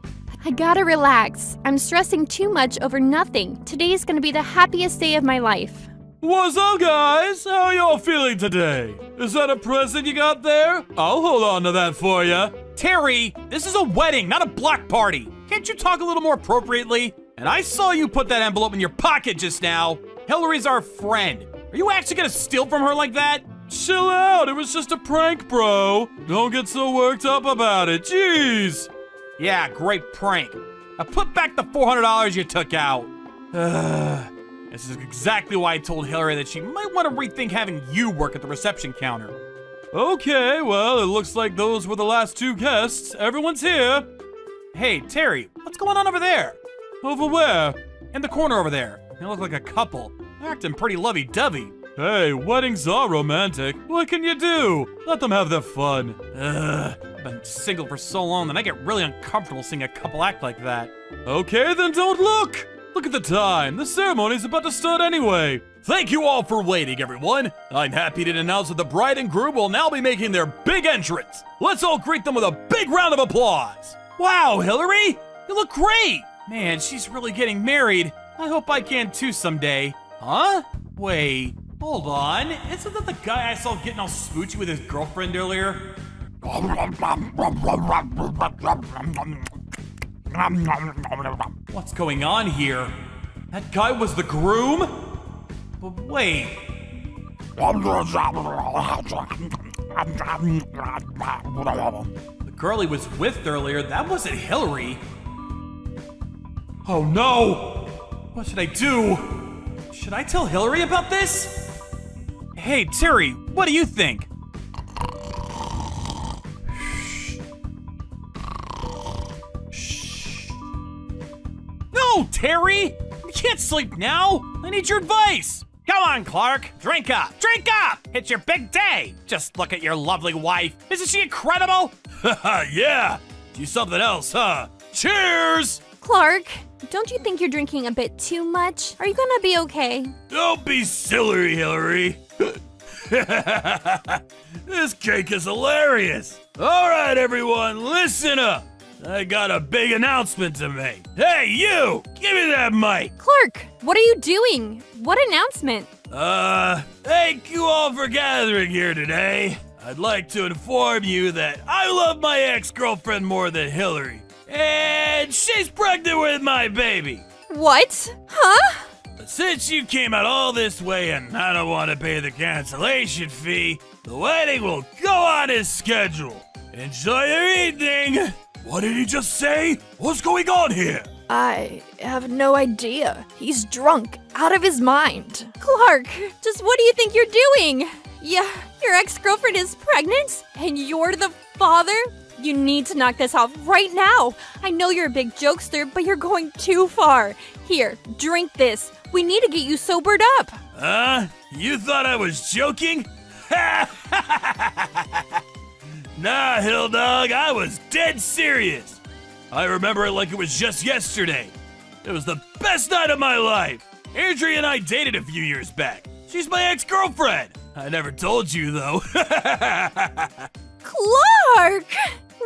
I gotta relax. I'm stressing too much over nothing. Today's gonna be the happiest day of my life. What's up, guys? How are y'all feeling today? Is that a present you got there? I'll hold on to that for you. Terry, this is a wedding, not a block party. Can't you talk a little more appropriately? And I saw you put that envelope in your pocket just now. Hillary's our friend. Are you actually gonna steal from her like that? Chill out, it was just a prank, bro. Don't get so worked up about it, jeez. Yeah, great prank. Now put back the $400 you took out. This is exactly why I told Hillary that she might want to rethink having you work at the reception counter. Okay, well, it looks like those were the last 2 guests. Everyone's here. Hey, Terry, what's going on over there? Over where? In the corner over there. They look like a couple. They're acting pretty lovey-dovey. Hey, weddings are romantic. What can you do? Let them have their fun. I've been single for so long that I get really uncomfortable seeing a couple act like that. Okay, then don't look. Look at the time. The ceremony's about to start anyway. Thank you all for waiting, everyone. I'm happy to announce that the bride and groom will now be making their big entrance. Let's all greet them with a big round of applause. Wow, Hillary, you look great. Man, she's really getting married. I hope I can too someday. Huh? Wait, hold on. Isn't that the guy I saw getting all smoochy with his girlfriend earlier? What's going on here? That guy was the groom? But wait. The girl he was with earlier, that wasn't Hillary. Oh no! What should I do? Should I tell Hillary about this? Hey, Terry, what do you think? Shh. No, Terry! You can't sleep now! I need your advice! Come on, Clark! Drink up! Drink up! It's your big day! Just look at your lovely wife. Isn't she incredible? Haha, yeah! Do something else, huh? Cheers! Clark, don't you think you're drinking a bit too much? Are you gonna be okay? Don't be silly, Hillary. This cake is hilarious. All right, everyone, listen up. I got a big announcement to make. Hey, you! Give me that mic! Clark, what are you doing? What announcement? Thank you all for gathering here today. I'd like to inform you that I love my ex-girlfriend more than Hillary. And she's pregnant with my baby. What? Huh? But since you came out all this way and I don't want to pay the cancellation fee, the wedding will go on as scheduled. Enjoy your evening. What did he just say? What's going on here? I have no idea. He's drunk, out of his mind. Clark, just what do you think you're doing? Yeah, your ex-girlfriend is pregnant and you're the father? You need to knock this off right now. I know you're a big jokester, but you're going too far. Here, drink this. We need to get you sobered up. You thought I was joking? Nah, Hill Dog, I was dead serious. I remember it like it was just yesterday. It was the best night of my life. Andrea and I dated a few years back. She's my ex-girlfriend. I never told you, though. Clark!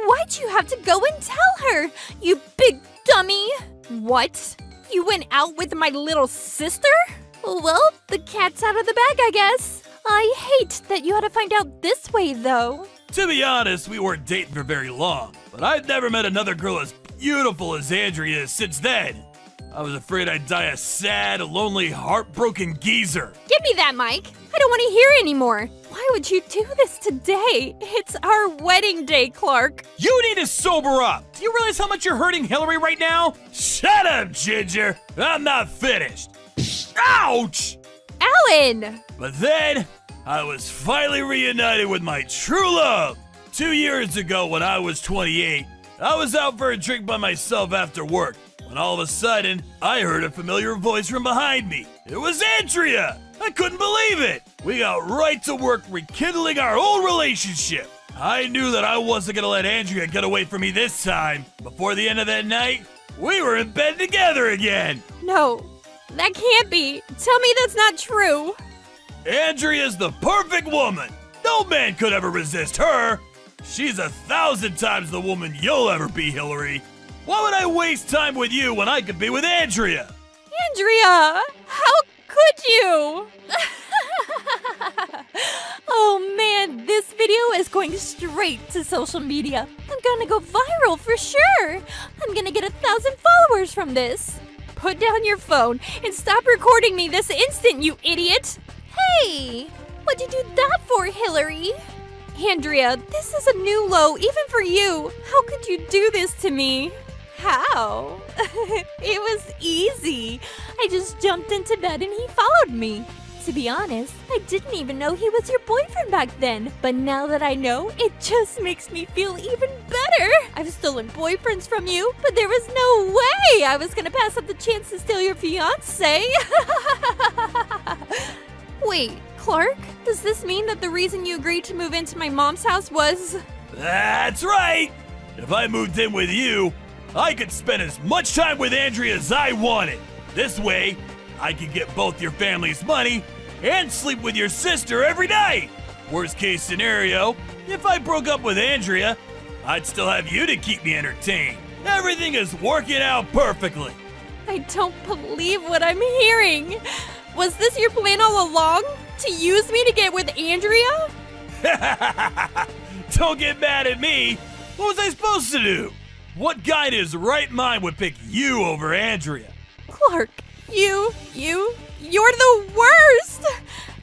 Why'd you have to go and tell her, you big dummy? What? You went out with my little sister? Well, the cat's out of the bag, I guess. I hate that you had to find out this way, though. To be honest, we weren't dating for very long, but I'd never met another girl as beautiful as Andrea is since then. I was afraid I'd die a sad, lonely, heartbroken geezer. Give me that, Mike. I don't want to hear anymore. Why would you do this today? It's our wedding day, Clark. You need to sober up. Do you realize how much you're hurting Hillary right now? Shut up, Ginger. I'm not finished. Ouch! Alan! But then, I was finally reunited with my true love. 2 years ago, when I was 28, I was out for a drink by myself after work, when all of a sudden, I heard a familiar voice from behind me. It was Andrea! I couldn't believe it! We got right to work rekindling our old relationship. I knew that I wasn't gonna let Andrea get away from me this time. Before the end of that night, we were in bed together again. No, that can't be. Tell me that's not true. Andrea's the perfect woman. No man could ever resist her. She's 1,000 times the woman you'll ever be, Hillary. Why would I waste time with you when I could be with Andrea? Andrea, how could you? Oh man, this video is going straight to social media. I'm gonna go viral for sure. I'm gonna get 1,000 followers from this. put down your phone and stop recording me this instant, you idiot! Hey! What'd you do that for, Hillary? Andrea, this is a new low, even for you. How could you do this to me? How? It was easy. I just jumped into bed and he followed me. To be honest, I didn't even know he was your boyfriend back then. But now that I know, it just makes me feel even better. I've stolen boyfriends from you, but there was no way I was gonna pass up the chance to steal your fiancé. Wait, Clark? Does this mean that the reason you agreed to move into my mom's house was... That's right! If I moved in with you, I could spend as much time with Andrea as I wanted. This way, I could get both your family's money and sleep with your sister every night. Worst case scenario, if I broke up with Andrea, I'd still have you to keep me entertained. Everything is working out perfectly. I don't believe what I'm hearing. Was this your plan all along? To use me to get with Andrea? Don't get mad at me. What was I supposed to do? What guy in his right mind would pick you over Andrea? Clark, you're the worst!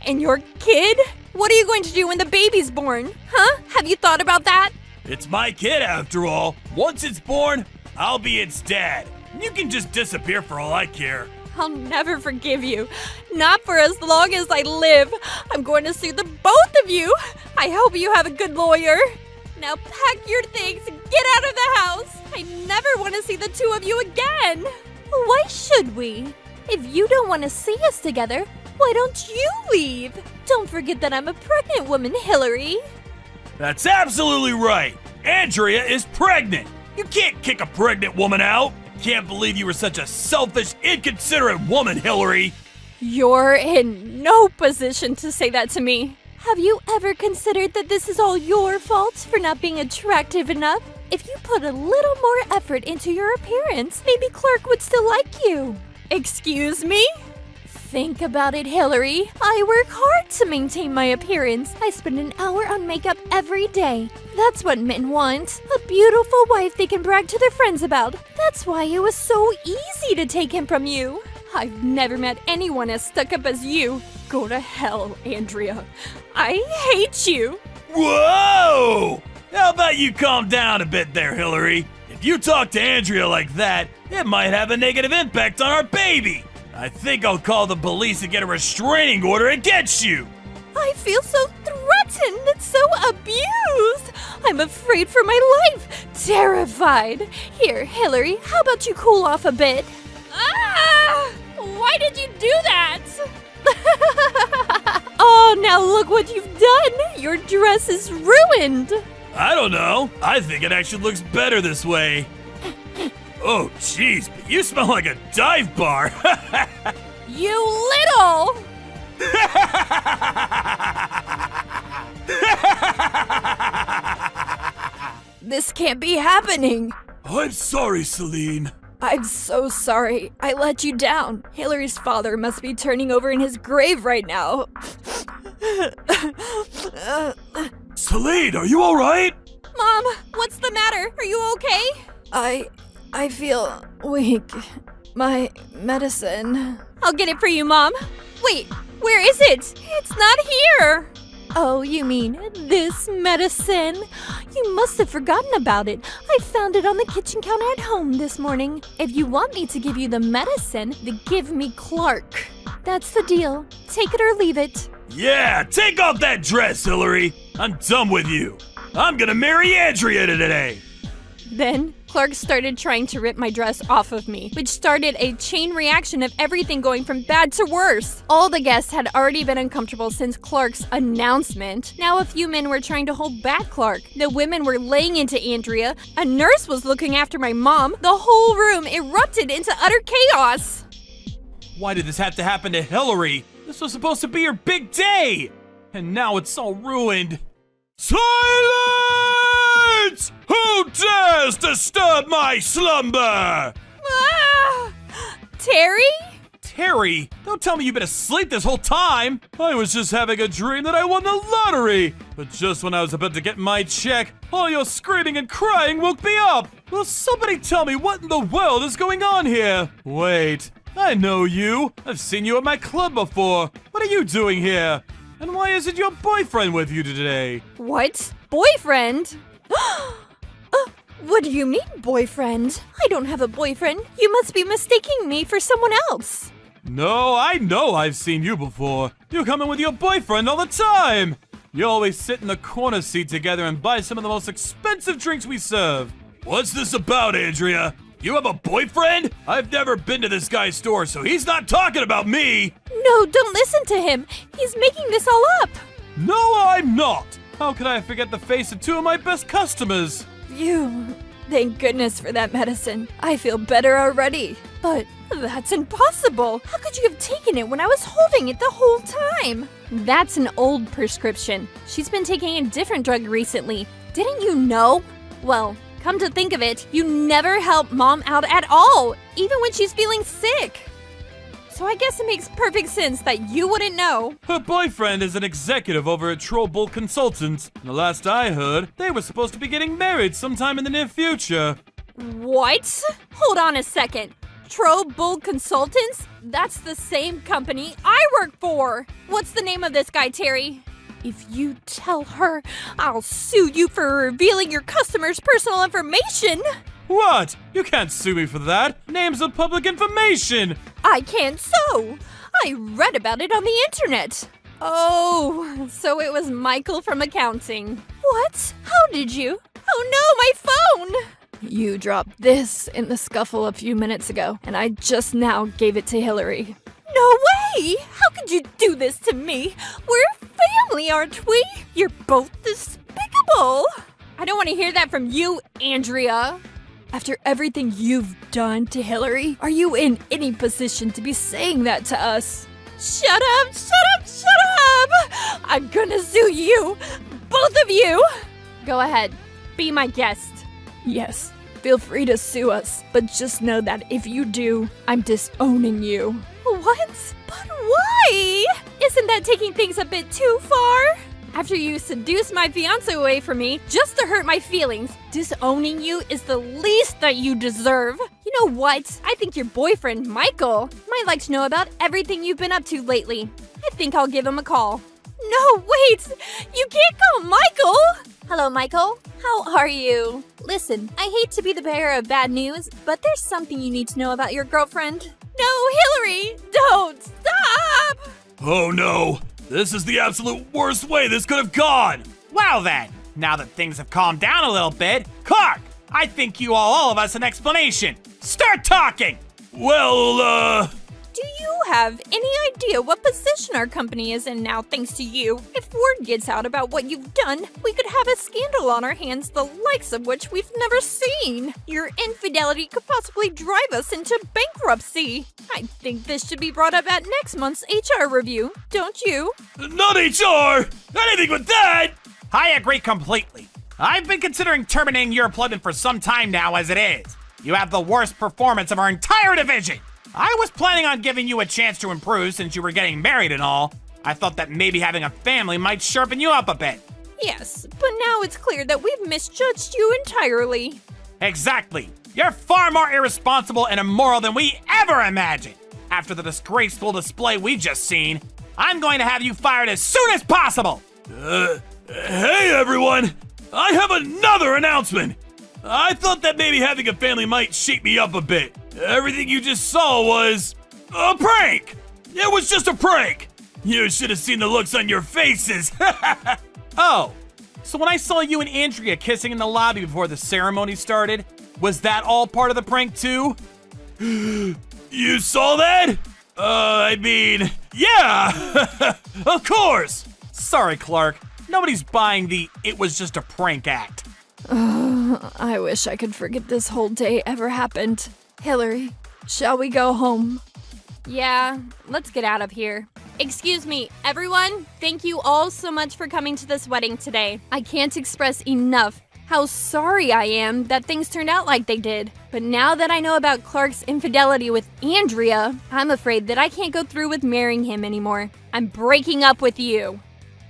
And your kid? What are you going to do when the baby's born? Huh? Have you thought about that? It's my kid after all. Once it's born, I'll be its dad. You can just disappear for all I care. I'll never forgive you. Not for as long as I live. I'm going to sue the both of you. I hope you have a good lawyer. Now pack your things and get out of the house. I never want to see the two of you again. Why should we? If you don't want to see us together, why don't you leave? Don't forget that I'm a pregnant woman, Hillary. That's absolutely right. Andrea is pregnant. You can't kick a pregnant woman out. Can't believe you were such a selfish, inconsiderate woman, Hillary. You're in no position to say that to me. Have you ever considered that this is all your fault for not being attractive enough? If you put a little more effort into your appearance, maybe Clark would still like you. Excuse me? Think about it, Hillary. I work hard to maintain my appearance. I spend an hour on makeup every day. That's what men want. A beautiful wife they can brag to their friends about. That's why it was so easy to take him from you. I've never met anyone as stuck up as you. Go to hell, Andrea. I hate you. Whoa! How about you calm down a bit there, Hillary? If you talk to Andrea like that, it might have a negative impact on our baby. I think I'll call the police and get a restraining order against you. I feel so threatened and so abused. I'm afraid for my life. Terrified. Here, Hillary, how about you cool off a bit? Ah! Why did you do that? Oh, now look what you've done. Your dress is ruined. I don't know. I think it actually looks better this way. Oh, jeez, but you smell like a dive bar. You little! This can't be happening. I'm sorry, Celine. I'm so sorry. I let you down. Hillary's father must be turning over in his grave right now. Celine, are you alright? Mom, what's the matter? Are you okay? I feel weak. My medicine. I'll get it for you, Mom. Wait, where is it? It's not here. Oh, you mean this medicine? You must have forgotten about it. I found it on the kitchen counter at home this morning. If you want me to give you the medicine, then give me Clark. That's the deal. Take it or leave it. Yeah, take off that dress, Hillary. I'm done with you. I'm gonna marry Andrea today. Then Clark started trying to rip my dress off of me, which started a chain reaction of everything going from bad to worse. All the guests had already been uncomfortable since Clark's announcement. Now a few men were trying to hold back Clark. The women were laying into Andrea. A nurse was looking after my mom. The whole room erupted into utter chaos. Why did this have to happen to Hillary? This was supposed to be her big day! And now it's all ruined. Silence! Who dares disturb my slumber? Ah! Terry? Terry, don't tell me you've been asleep this whole time. I was just having a dream that I won the lottery. But just when I was about to get my check, all your screaming and crying woke me up. Will somebody tell me what in the world is going on here? Wait, I know you. I've seen you at my club before. What are you doing here? And why isn't your boyfriend with you today? What? Boyfriend? What do you mean, boyfriend? I don't have a boyfriend. You must be mistaking me for someone else. No, I know I've seen you before. You come in with your boyfriend all the time. You always sit in the corner seat together and buy some of the most expensive drinks we serve. What's this about, Andrea? You have a boyfriend? I've never been to this guy's store, so he's not talking about me. No, don't listen to him. He's making this all up. No, I'm not. How could I forget the face of two of my best customers? Thank goodness for that medicine. I feel better already. But that's impossible. How could you have taken it when I was holding it the whole time? That's an old prescription. She's been taking a different drug recently. Didn't you know? Well, come to think of it, you never help Mom out at all, even when she's feeling sick. So I guess it makes perfect sense that you wouldn't know. Her boyfriend is an executive over at Troll Bull Consultants. And the last I heard, they were supposed to be getting married sometime in the near future. What? Hold on a second. Troll Bull Consultants? That's the same company I work for. What's the name of this guy, Terry? If you tell her, I'll sue you for revealing your customers' personal information. What? You can't sue me for that. Names of public information. I can't so. I read about it on the internet. Oh, so it was Michael from accounting. What? How did you? Oh no, my phone! You dropped this in the scuffle a few minutes ago, and I just now gave it to Hillary. No way! How could you do this to me? We're family, aren't we? You're both despicable! I don't want to hear that from you, Andrea. After everything you've done to Hillary, are you in any position to be saying that to us? Shut up! Shut up! Shut up! I'm gonna sue you! Both of you! Go ahead. Be my guest. Yes, feel free to sue us, but just know that if you do, I'm disowning you. What? But why? Isn't that taking things a bit too far? After you seduced my fiancé away from me just to hurt my feelings, disowning you is the least that you deserve. You know what? I think your boyfriend, Michael, might like to know about everything you've been up to lately. I think I'll give him a call. No, wait! You can't call Michael! Hello, Michael. How are you? Listen, I hate to be the bearer of bad news, but there's something you need to know about your girlfriend. No, Hillary! Don't! Stop! Oh no! This is the absolute worst way this could have gone! Well then, now that things have calmed down a little bit, Clark, I think you owe all of us an explanation. Start talking! Well, Do you have any idea what position our company is in now thanks to you? If word gets out about what you've done, we could have a scandal on our hands the likes of which we've never seen. Your infidelity could possibly drive us into bankruptcy. I think this should be brought up at next month's HR review, don't you? not HR! Anything but that! I agree completely. I've been considering terminating your employment for some time now as it is. You have the worst performance of our entire division. I was planning on giving you a chance to improve since you were getting married and all. I thought that maybe having a family might sharpen you up a bit. Yes, but now it's clear that we've misjudged you entirely. Exactly. You're far more irresponsible and immoral than we ever imagined. After the disgraceful display we've just seen, I'm going to have you fired as soon as possible. Hey everyone! I have another announcement! I thought that maybe having a family might shake me up a bit. Everything you just saw was a prank! It was just a prank! You should have seen the looks on your faces! Oh, so when I saw you and Andrea kissing in the lobby before the ceremony started, was that all part of the prank too? You saw that? Yeah! Of course! Sorry, Clark. Nobody's buying the "it was just a prank" act. I wish I could forget this whole day ever happened. Hillary, shall we go home? Yeah, let's get out of here. Excuse me, everyone. Thank you all so much for coming to this wedding today. I can't express enough how sorry I am that things turned out like they did. But now that I know about Clark's infidelity with Andrea, I'm afraid that I can't go through with marrying him anymore. I'm breaking up with you.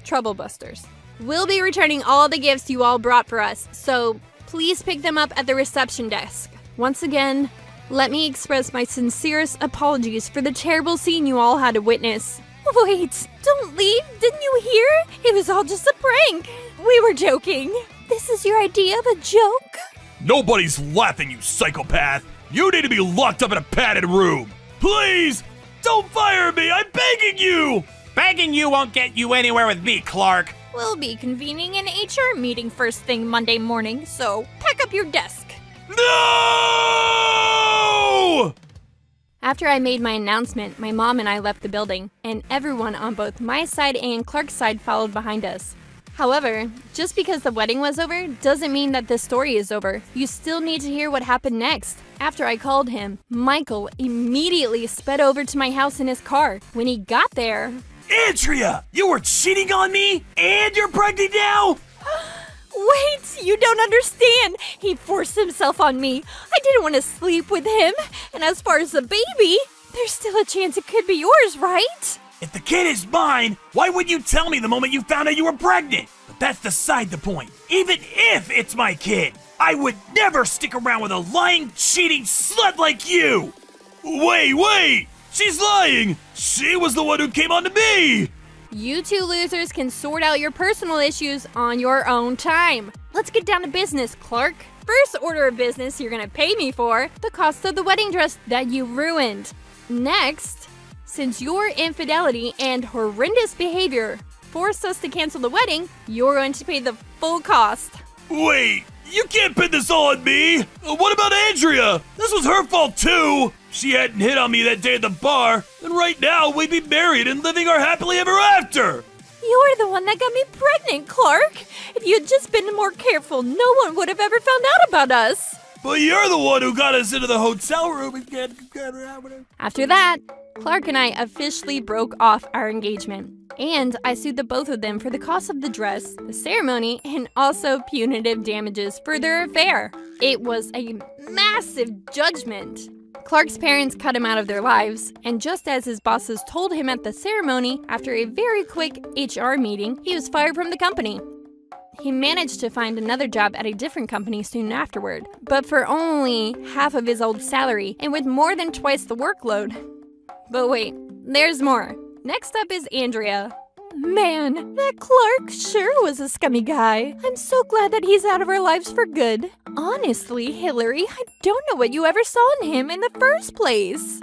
Troublebusters. We'll be returning all the gifts you all brought for us, so please pick them up at the reception desk. Once again, let me express my sincerest apologies for the terrible scene you all had to witness. Wait, don't leave. Didn't you hear? It was all just a prank. We were joking. This is your idea of a joke? Nobody's laughing, you psychopath. You need to be locked up in a padded room. Please, don't fire me. I'm begging you. Begging you won't get you anywhere with me, Clark. We'll be convening an HR meeting first thing Monday morning, so pack up your desk. No! After I made my announcement, my mom and I left the building, and everyone on both my side and Clark's side followed behind us. However, just because the wedding was over doesn't mean that this story is over. You still need to hear what happened next. After I called him, Michael immediately sped over to my house in his car. When he got there... Andrea, you were cheating on me? And you're pregnant now? Wait, you don't understand. He forced himself on me. I didn't want to sleep with him. And as far as the baby, there's still a chance it could be yours, right? If the kid is mine, why wouldn't you tell me the moment you found out you were pregnant? But that's beside the point. Even if it's my kid, I would never stick around with a lying, cheating slut like you. Wait, she's lying. She was the one who came on to me. You two losers can sort out your personal issues on your own time. Let's get down to business, Clark. First order of business you're gonna pay me for, the cost of the wedding dress that you ruined. Next, since your infidelity and horrendous behavior forced us to cancel the wedding, you're going to pay the full cost. Wait, you can't pin this all on me. What about Andrea? This was her fault too. She hadn't hit on me that day at the bar, and right now we'd be married and living our happily ever after. You're the one that got me pregnant, Clark. If you had just been more careful, no one would have ever found out about us. But you're the one who got us into the hotel room and After that, Clark and I officially broke off our engagement. And I sued the both of them for the cost of the dress, the ceremony, and also punitive damages for their affair. It was a massive judgment. Clark's parents cut him out of their lives, and just as his bosses told him at the ceremony, after a very quick HR meeting, he was fired from the company. He managed to find another job at a different company soon afterward, but for only half of his old salary and with more than twice the workload. But wait, there's more. Next up is Andrea. Man, that Clark sure was a scummy guy. I'm so glad that he's out of our lives for good. Honestly, Hillary, I don't know what you ever saw in him in the first place.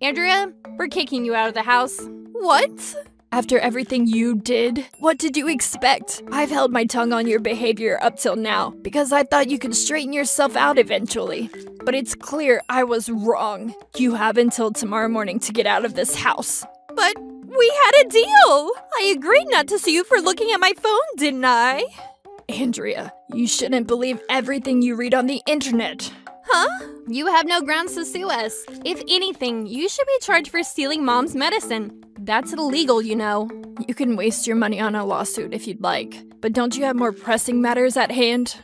Andrea, we're kicking you out of the house. What? After everything you did, what did you expect? I've held my tongue on your behavior up till now because I thought you could straighten yourself out eventually. But it's clear I was wrong. You have until tomorrow morning to get out of this house. But we had a deal. I agreed not to sue you for looking at my phone, didn't I? Andrea, you shouldn't believe everything you read on the internet. Huh? You have no grounds to sue us. If anything, you should be charged for stealing Mom's medicine. That's illegal, you know. You can waste your money on a lawsuit if you'd like, but don't you have more pressing matters at hand?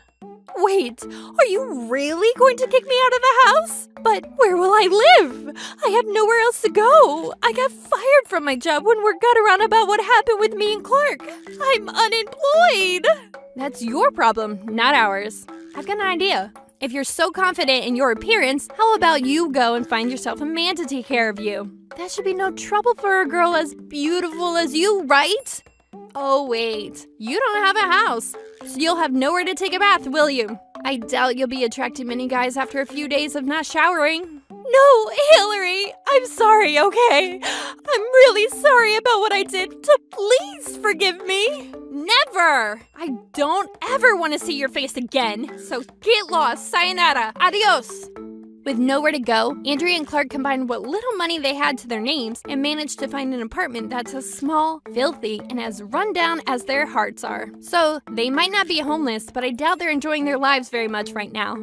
Wait, are you really going to kick me out of the house? But where will I live? I have nowhere else to go. I got fired from my job when word got around about what happened with me and Clark. I'm unemployed. That's your problem, not ours. I've got an idea. If you're so confident in your appearance, how about you go and find yourself a man to take care of you? That should be no trouble for a girl as beautiful as you, right? Oh, wait. You don't have a house, so you'll have nowhere to take a bath, will you? I doubt you'll be attracting many guys after a few days of not showering. No, Hillary, I'm sorry, okay? I'm really sorry about what I did, so please forgive me. Never! I don't ever want to see your face again, so get lost, sayonara, adios. With nowhere to go, Andrea and Clark combined what little money they had to their names and managed to find an apartment that's as small, filthy, and as run down as their hearts are. So, they might not be homeless, but I doubt they're enjoying their lives very much right now.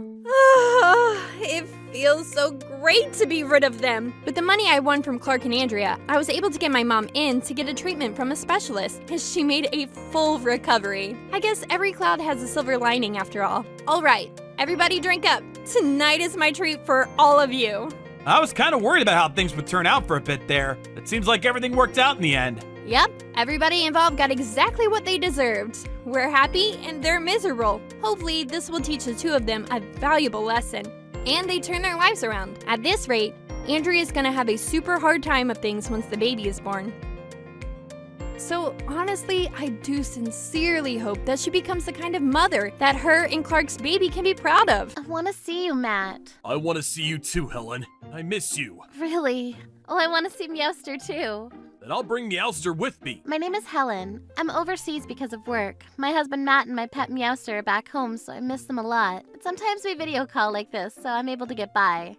It feels so great to be rid of them. With the money I won from Clark and Andrea, I was able to get my mom in to get a treatment from a specialist, and she made a full recovery. I guess every cloud has a silver lining after all. All right, everybody drink up. Tonight is my treat for all of you. I was kind of worried about how things would turn out for a bit there. It seems like everything worked out in the end. Yep, everybody involved got exactly what they deserved. We're happy and they're miserable. Hopefully, this will teach the two of them a valuable lesson. And they turn their lives around. At this rate, Andrea's gonna have a super hard time of things once the baby is born. So honestly, I do sincerely hope that she becomes the kind of mother that her and Clark's baby can be proud of. I want to see you, Matt. I want to see you too, Helen. I miss you. Really? Oh, I want to see Meowster too. Then I'll bring Meowster with me. My name is Helen. I'm overseas because of work. My husband Matt and my pet Meowster are back home, so I miss them a lot. But sometimes we video call like this, so I'm able to get by.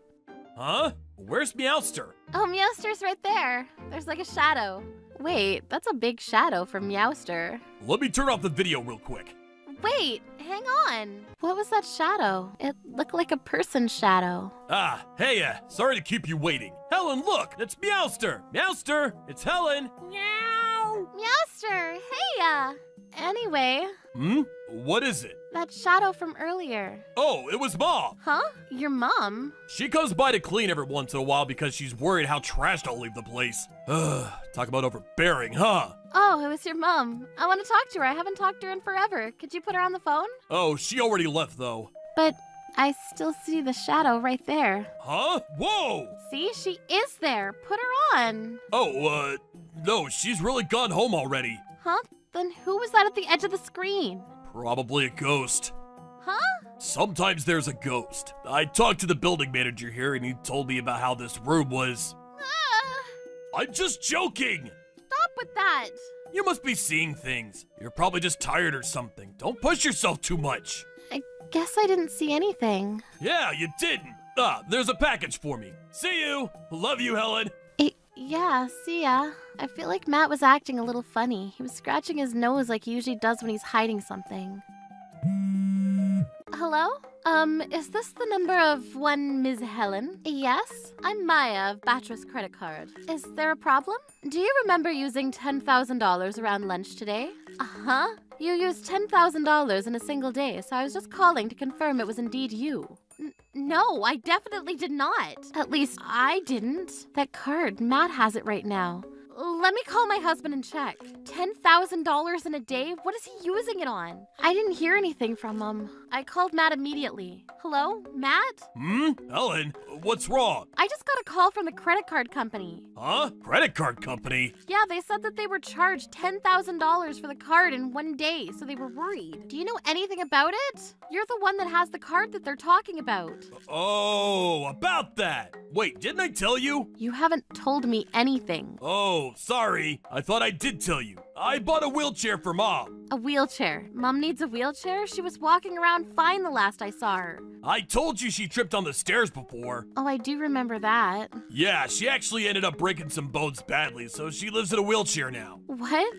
Huh? Where's Meowster? Oh, Meowster's right there. There's like a shadow. Wait, that's a big shadow from Meowster. Let me turn off the video real quick. Wait, hang on. What was that shadow? It looked like a person's shadow. Ah, hey, sorry to keep you waiting. Helen, look, it's Meowster. Meowster, it's Helen. Meow! Meowster, hey, Anyway, What is it? that shadow from earlier. Oh, it was Mom. Huh? Your mom? She comes by to clean every once in a while because she's worried how trashed I'll leave the place. Talk about overbearing, huh? Oh, it was your mom. I want to talk to her. I haven't talked to her in forever. Could you put her on the phone? Oh, she already left though. But I still see the shadow right there. Huh? Whoa! See, she is there. Put her on. Oh, no, she's really gone home already. Huh? Then who was that at the edge of the screen? Probably a ghost. Huh? Sometimes there's a ghost. I talked to the building manager here and he told me about how this room was... I'm just joking! Stop with that. You must be seeing things. You're probably just tired or something. Don't push yourself too much. I guess I didn't see anything. Yeah, you didn't. Ah, there's a package for me. See you. Love you, Helen. Yeah, see ya. I feel like Matt was acting a little funny. He was scratching his nose like he usually does when he's hiding something. Hello? Is this the number of one Ms. Helen? Yes? I'm Maya of Batra's credit card. Is there a problem? Do you remember using $10,000 around lunch today? Uh-huh. You used $10,000 in a single day, so I was just calling to confirm it was indeed you. No, I definitely did not. At least I didn't. That card, Matt has it right now. Let me call my husband and check. $10,000 in a day? What is he using it on? I didn't hear anything from him. I called Matt immediately. Hello, Matt? Helen, what's wrong? I just got a call from the credit card company. Huh? Credit card company? Yeah, they said that they were charged $10,000 for the card in one day, so they were worried. Do you know anything about it? You're the one that has the card that they're talking about. Oh, about that. Wait, didn't I tell you? You haven't told me anything. Oh, sorry. I thought I did tell you. I bought a wheelchair for Mom. A wheelchair? Mom needs a wheelchair? She was walking around fine the last I saw her. I told you she tripped on the stairs before. Oh, I do remember that. Yeah, she actually ended up breaking some bones badly, so she lives in a wheelchair now. What?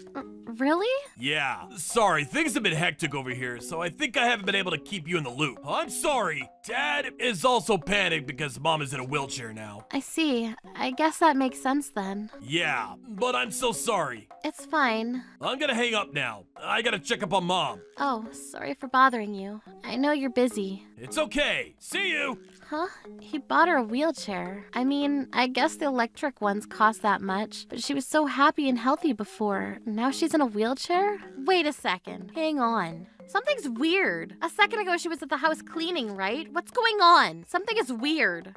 Really? Yeah, sorry, things have been hectic over here, so I think I haven't been able to keep you in the loop. I'm sorry. Dad is also panicked because Mom is in a wheelchair now. I see. I guess that makes sense then. Yeah, but I'm so sorry. It's fine. I'm gonna hang up now. I gotta check up on Mom. Oh, sorry for bothering you. I know you're busy. It's okay. See you. Huh? He bought her a wheelchair. I mean, I guess the electric ones cost that much, but she was so happy and healthy before. Now she's in a wheelchair? Wait a second. Hang on. Something's weird. A second ago she was at the house cleaning, right? What's going on? Something is weird.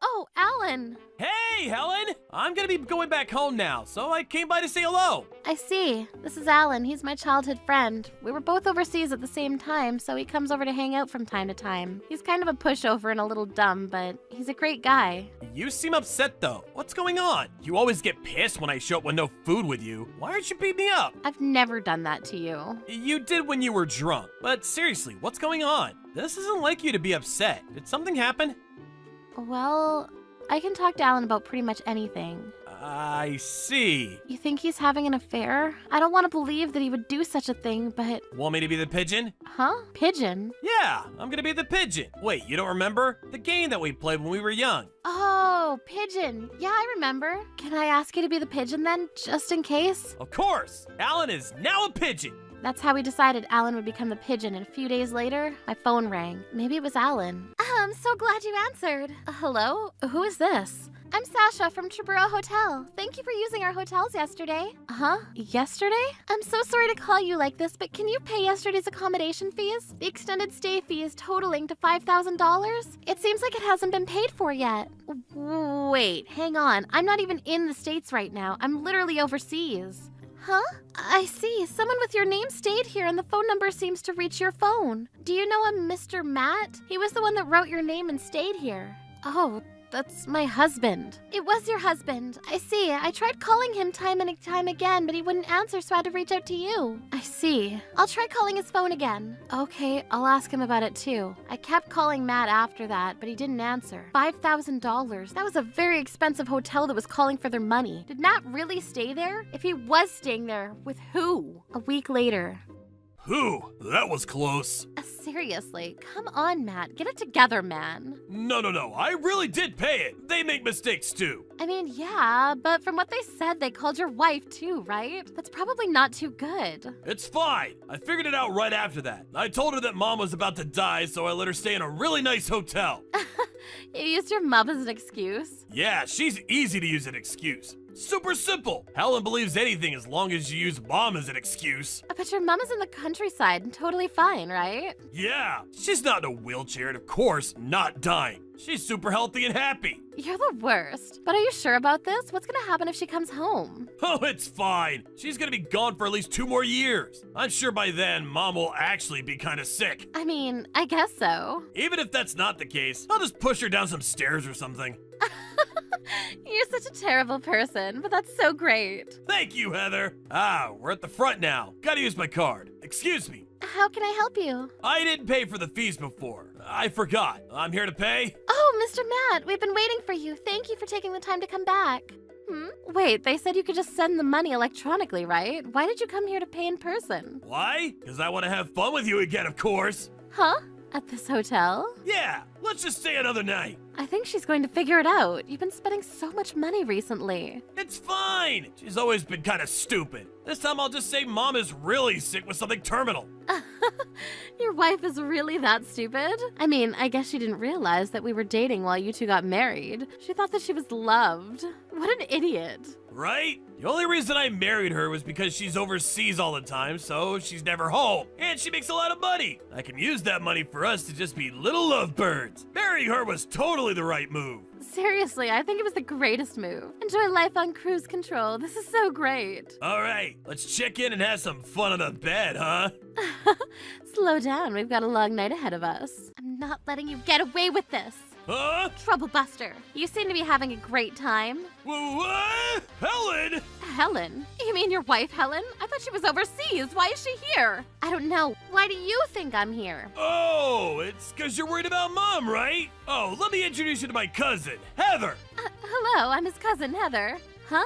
Oh, Alan. Hey, Helen! I'm gonna be going back home now, so I came by to say hello. I see. This is Alan. He's my childhood friend. We were both overseas at the same time, so he comes over to hang out from time to time. He's kind of a pushover and a little dumb, but he's a great guy. You seem upset though. What's going on? You always get pissed when I show up with no food with you. Why aren't you beating me up? I've never done that to you. You did when you were drunk. But seriously, what's going on? this isn't like you to be upset. Did something happen? Well, I can talk to Alan about pretty much anything. I see. You think he's having an affair? I don't want to believe that he would do such a thing, but... Want me to be the pigeon? Huh? Pigeon? Yeah, I'm gonna be the pigeon. Wait, you don't remember? The game that we played when we were young. Oh, pigeon. Yeah, I remember. Can I ask you to be the pigeon then, just in case? Of course! Alan is now a pigeon! That's how we decided Alan would become the pigeon, and a few days later, my phone rang. Maybe it was Alan. I'm so glad you answered. Hello? Who is this? I'm Sasha from Triborough Hotel. Thank you for using our hotels yesterday. Huh? Yesterday? I'm so sorry to call you like this, but can you pay yesterday's accommodation fees? The extended stay fee is totaling to $5,000. It seems like it hasn't been paid for yet. Wait, hang on. I'm not even in the States right now. I'm literally overseas. Huh? I see. Someone with your name stayed here and the phone number seems to reach your phone. Do you know a Mr. Matt? He was the one that wrote your name and stayed here. Oh, that's my husband. It was your husband. I see. I tried calling him time and time again, but he wouldn't answer, so I had to reach out to you. I see. I'll try calling his phone again. Okay, I'll ask him about it too. I kept calling Matt after that, but he didn't answer. $5,000. That was a very expensive hotel that was calling for their money. Did Matt really stay there? If he was staying there, with who? A week later. Whew, that was close. Seriously, come on, Matt. Get it together, man. No, I really did pay it. They make mistakes too. I mean, yeah, but from what they said, they called your wife too, right? That's probably not too good. It's fine. I figured it out right after that. I told her that Mom was about to die, so I let her stay in a really nice hotel. You used your mom as an excuse? Yeah, she's easy to use an excuse. Super simple. Helen believes anything as long as you use Mom as an excuse. But your mom is in the countryside and totally fine, right? Yeah, she's not in a wheelchair and of course not dying. She's super healthy and happy. You're the worst. But are you sure about this? What's gonna happen if she comes home? Oh, it's fine. She's gonna be gone for at least 2 more years. I'm sure by then, Mom will actually be kinda sick. I mean, I guess so. Even if that's not the case, I'll just push her down some stairs or something. You're such a terrible person, but that's so great. Thank you, Heather. Ah, we're at the front now. Gotta use my card. Excuse me. How can I help you? I didn't pay for the fees before. I forgot. I'm here to pay. Oh, Mr. Matt, we've been waiting for you. Thank you for taking the time to come back. Wait, they said you could just send the money electronically, right? Why did you come here to pay in person? Why? Because I want to have fun with you again, of course. Huh? At this hotel? Yeah, let's just stay another night. I think she's going to figure it out. You've been spending so much money recently. It's fine. She's always been kind of stupid. This time I'll just say Mom is really sick with something terminal. Your wife is really that stupid? I mean, I guess she didn't realize that we were dating while you two got married. She thought that she was loved. What an idiot. Right? The only reason I married her was because she's overseas all the time, so she's never home. And she makes a lot of money. I can use that money for us to just be little lovebirds. Marrying her was totally the right move. Seriously, I think it was the greatest move. Enjoy life on cruise control. This is so great. All right, let's check in and have some fun on the bed, huh? Slow down. We've got a long night ahead of us. I'm not letting you get away with this. Huh? Trouble Buster, you seem to be having a great time. What? Helen? Helen? You mean your wife, Helen? I thought she was overseas. Why is she here? I don't know. Why do you think I'm here? Oh, it's because you're worried about Mom, right? Oh, let me introduce you to my cousin, Heather. Hello, I'm his cousin, Heather. Huh?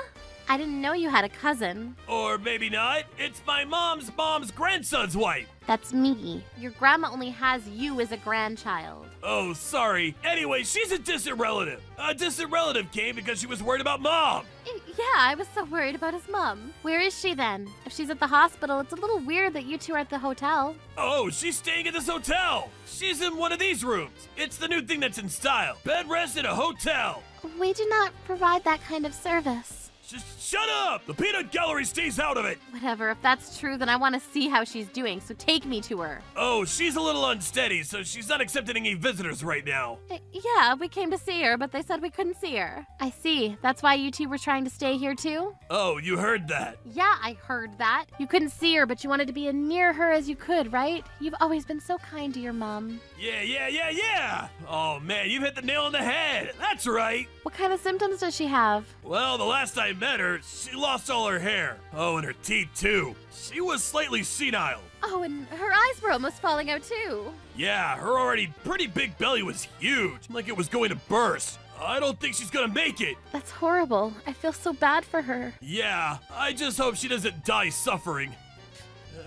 I didn't know you had a cousin. Or maybe not. It's my mom's grandson's wife. That's me. Your grandma only has you as a grandchild. Oh, sorry. Anyway, she's a distant relative. A distant relative came because she was worried about Mom. Yeah, I was so worried about his mom. Where is she then? If she's at the hospital, it's a little weird that you two are at the hotel. Oh, she's staying at this hotel. She's in one of these rooms. It's the new thing that's in style. Bed rest in a hotel. We do not provide that kind of service. Just shut up! The peanut gallery stays out of it! Whatever, if that's true, then I want to see how she's doing, so take me to her. Oh, she's a little unsteady, so she's not accepting any visitors right now. Yeah, we came to see her, but they said we couldn't see her. I see. That's why you two were trying to stay here too? Oh, you heard that. Yeah, I heard that. You couldn't see her, but you wanted to be as near her as you could, right? You've always been so kind to your mom. Yeah. Oh man, you've hit the nail on the head. That's right. What kind of symptoms does she have? Well, the last I met her, she lost all her hair. Oh, and her teeth too. She was slightly senile. Oh, and her eyes were almost falling out too. Yeah, her already pretty big belly was huge, like it was going to burst. I don't think she's gonna make it. That's horrible. I feel so bad for her. Yeah, I just hope she doesn't die suffering.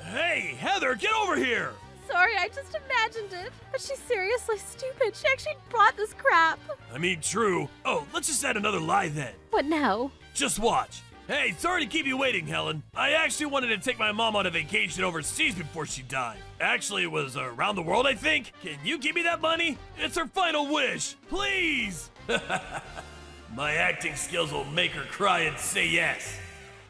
Hey, Heather, get over here! Sorry, I just imagined it. But she's seriously stupid. She actually brought this crap. I mean, true. Oh, let's just add another lie then. What now? Just watch. Hey, sorry to keep you waiting, Helen. I actually wanted to take my mom on a vacation overseas before she died. Actually, it was around the world, I think. Can you give me that money? It's her final wish. Please! My acting skills will make her cry and say yes.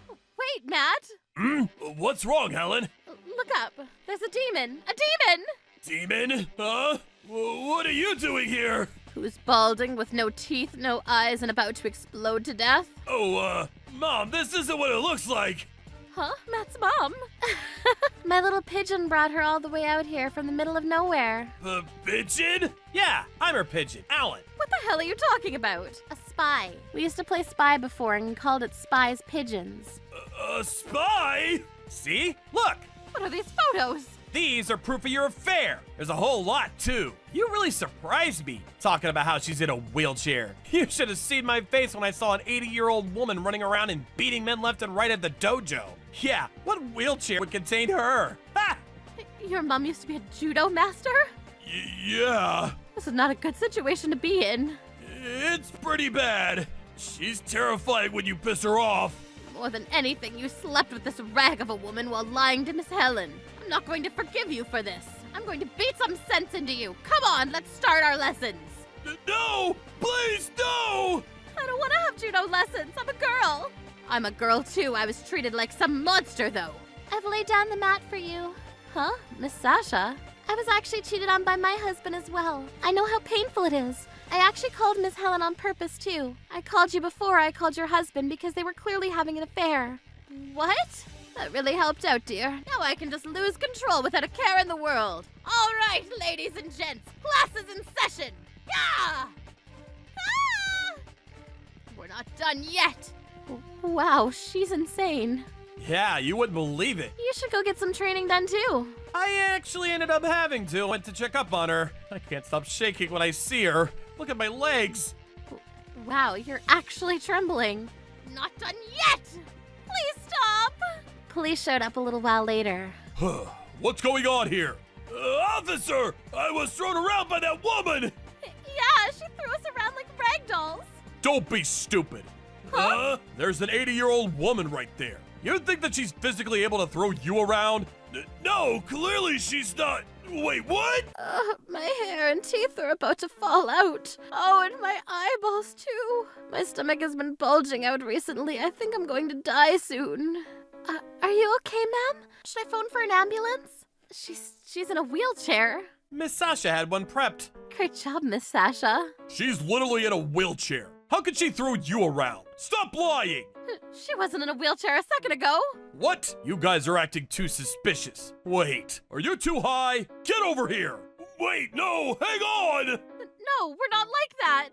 Wait, Matt. What's wrong, Helen? Look up. There's a demon. A demon! Demon? Huh? What are you doing here? Who's balding with no teeth, no eyes, and about to explode to death? Oh, Mom, this isn't what it looks like. Huh? Matt's mom? My little pigeon brought her all the way out here from the middle of nowhere. The pigeon? Yeah, I'm her pigeon, Alan. What the hell are you talking about? A spy. We used to play spy before and called it Spy's Pigeons. A spy? See? Look! What are these photos? These are proof of your affair. There's a whole lot, too. You really surprised me, talking about how she's in a wheelchair. You should have seen my face when I saw an 80-year-old woman running around and beating men left and right at the dojo. Yeah, what wheelchair would contain her? Ha! Your mom used to be a judo master? Yeah. This is not a good situation to be in. It's pretty bad. She's terrifying when you piss her off. More than anything, you slept with this rag of a woman while lying to Miss Helen. I'm not going to forgive you for this. I'm going to beat some sense into you. Come on, let's start our lessons. No! Please, no! I don't want to have judo lessons. I'm a girl. I'm a girl, too. I was treated like some monster, though. I've laid down the mat for you. Huh? Miss Sasha? I was actually cheated on by my husband as well. I know how painful it is. I actually called Miss Helen on purpose, too. I called you before I called your husband because they were clearly having an affair. What? That really helped out, dear. Now I can just lose control without a care in the world. All right, ladies and gents, class is in session. Yeah! Ah! We're not done yet. Wow, she's insane. Yeah, you wouldn't believe it. You should go get some training done, too. I actually ended up having to. Went to check up on her. I can't stop shaking when I see her. Look at my legs. Wow, you're actually trembling. Not done yet! Please stop! Police showed up a little while later. What's going on here? Officer! I was thrown around by that woman! Yeah, she threw us around like rag dolls. Don't be stupid. There's an 80-year-old woman right there. You think that she's physically able to throw you around? No, clearly she's not. Wait, what? My hair and teeth are about to fall out. Oh, and my eyeballs, too. My stomach has been bulging out recently. I think I'm going to die soon. Are you okay, ma'am? Should I phone for an ambulance? She's in a wheelchair. Miss Sasha had one prepped. Great job, Miss Sasha. She's literally in a wheelchair. How could she throw you around? Stop lying! She wasn't in a wheelchair a second ago. What? You guys are acting too suspicious. Wait, are you too high? Get over here! Wait, no, hang on! No, we're not like that.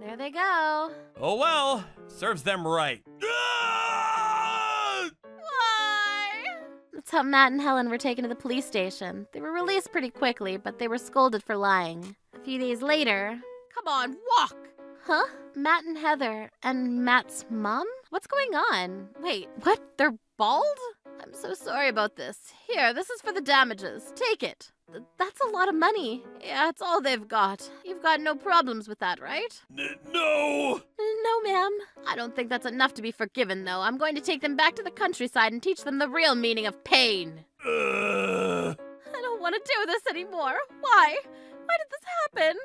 There they go. Oh well, serves them right. Ah! Why? That's how Matt and Helen were taken to the police station. They were released pretty quickly, but they were scolded for lying. A few days later... Come on, walk! Huh? Matt and Heather and Matt's mom? What's going on? Wait, what? They're bald? I'm so sorry about this. Here, this is for the damages. Take it. That's a lot of money. Yeah, it's all they've got. You've got no problems with that, right? No! No, ma'am. I don't think that's enough to be forgiven, though. I'm going to take them back to the countryside and teach them the real meaning of pain. I don't want to do this anymore. Why? Why did this happen?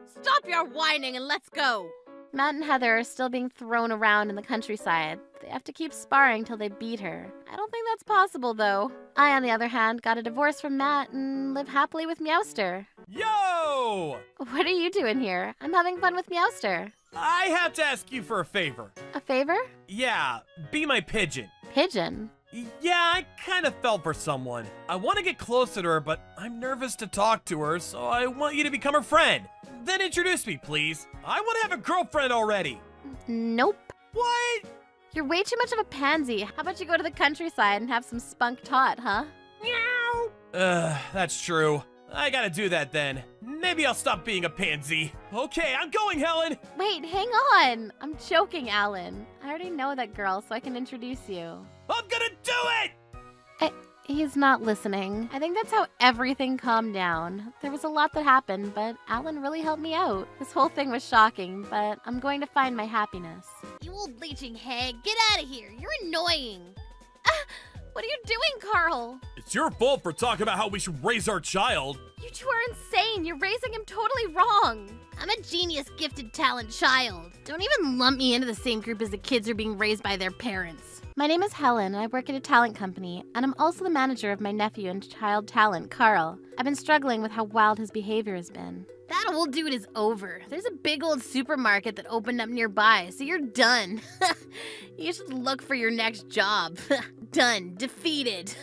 Stop your whining and let's go. Matt and Heather are still being thrown around in the countryside. They have to keep sparring till they beat her. I don't think that's possible, though. I, on the other hand, got a divorce from Matt and live happily with Meowster. Yo! What are you doing here? I'm having fun with Meowster. I have to ask you for a favor. A favor? Yeah, be my pigeon. Pigeon? Yeah, I kind of fell for someone. I want to get closer to her, but I'm nervous to talk to her, so I want you to become her friend. Then introduce me, please. I want to have a girlfriend already. Nope. What? You're way too much of a pansy. How about you go to the countryside and have some spunk taught, huh? Meow. That's true. I gotta do that then. Maybe I'll stop being a pansy. Okay, I'm going, Helen! Wait, hang on. I'm joking, Alan. I already know that girl, so I can introduce you. I'm gonna do it! He's not listening. I think that's how everything calmed down. There was a lot that happened, but Alan really helped me out. This whole thing was shocking, but I'm going to find my happiness. You old bleaching hag, get out of here. You're annoying. What are you doing, Carl? It's your fault for talking about how we should raise our child. You two are insane. You're raising him totally wrong. I'm a genius, gifted talent child. Don't even lump me into the same group as the kids who are being raised by their parents. My name is Helen, and I work at a talent company, and I'm also the manager of my nephew and child talent, Carl. I've been struggling with how wild his behavior has been. That old dude is over. There's a big old supermarket that opened up nearby, so you're done. You should look for your next job. Done. Defeated.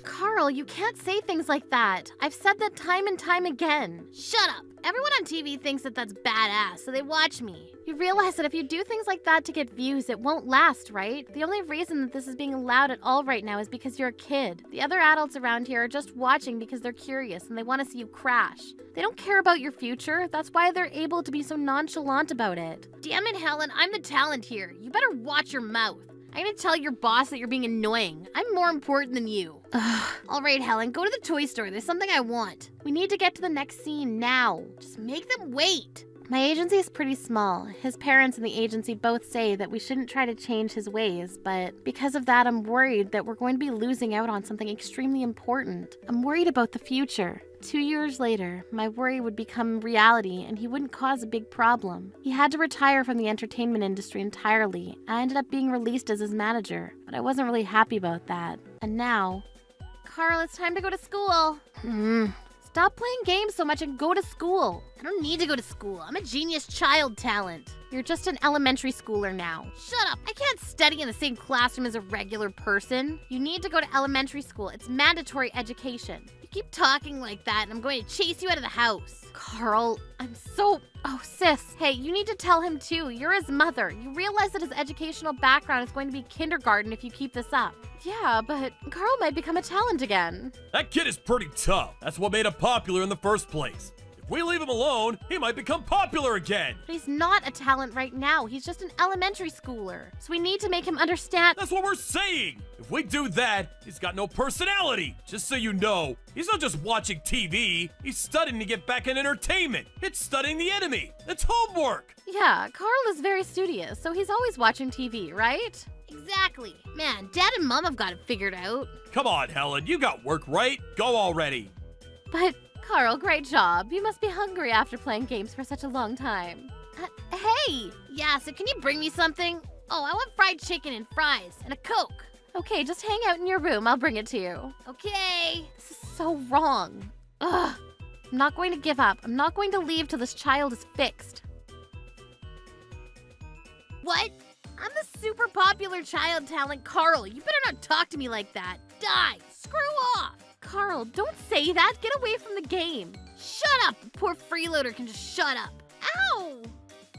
Carl, you can't say things like that. I've said that time and time again. Shut up. Everyone on TV thinks that that's badass, so they watch me. You realize that if you do things like that to get views, it won't last, right? The only reason that this is being allowed at all right now is because you're a kid. The other adults around here are just watching because they're curious and they want to see you crash. They don't care about your future. That's why they're able to be so nonchalant about it. Damn it, Helen, I'm the talent here. You better watch your mouth. I'm gonna tell your boss that you're being annoying. I'm more important than you. All right, Helen, go to the toy store. There's something I want. We need to get to the next scene now. Just make them wait. My agency is pretty small. His parents and the agency both say that we shouldn't try to change his ways, but because of that, I'm worried that we're going to be losing out on something extremely important. I'm worried about the future. 2 years later, my worry would become reality and he wouldn't cause a big problem. He had to retire from the entertainment industry entirely. I ended up being released as his manager, but I wasn't really happy about that. And now... Carl, it's time to go to school. Stop playing games so much and go to school. I don't need to go to school. I'm a genius child talent. You're just an elementary schooler now. Shut up. I can't study in the same classroom as a regular person. You need to go to elementary school. It's mandatory education. You keep talking like that and I'm going to chase you out of the house. Carl, I'm so... Oh, sis. Hey, you need to tell him too. You're his mother. You realize that his educational background is going to be kindergarten if you keep this up. Yeah, but Carl might become a talent again. That kid is pretty tough. That's what made him popular in the first place. If we leave him alone, he might become popular again. But he's not a talent right now. He's just an elementary schooler. So we need to make him understand. That's what we're saying. If we do that, he's got no personality. Just so you know, he's not just watching TV. He's studying to get back in entertainment. It's studying the enemy. It's homework. Yeah, Carl is very studious, so he's always watching TV, right? Exactly. Man, Dad and Mom have got it figured out. Come on, Helen. You got work, right? Go already. But, Carl, great job. You must be hungry after playing games for such a long time. Hey! Yeah, so can you bring me something? Oh, I want fried chicken and fries and a Coke. Okay, just hang out in your room. I'll bring it to you. Okay. This is so wrong. Ugh. I'm not going to give up. I'm not going to leave till this child is fixed. What? I'm the super popular child talent, Carl. You better not talk to me like that. Die. Screw off. Carl, don't say that. Get away from the game. Shut up. The poor freeloader can just shut up. Ow!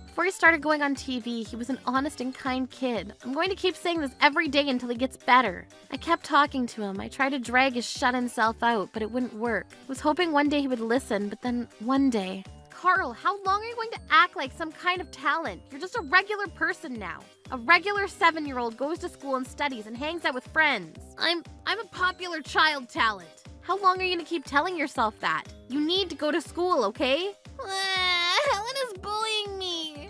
Before he started going on TV, he was an honest and kind kid. I'm going to keep saying this every day until he gets better. I kept talking to him. I tried to drag his shut-in self out, but it wouldn't work. I was hoping one day he would listen, but then one day... Carl, how long are you going to act like some kind of talent? You're just a regular person now. A regular 7-year-old goes to school and studies and hangs out with friends. I'm a popular child talent. How long are you going to keep telling yourself that? You need to go to school, okay? Helen is bullying me.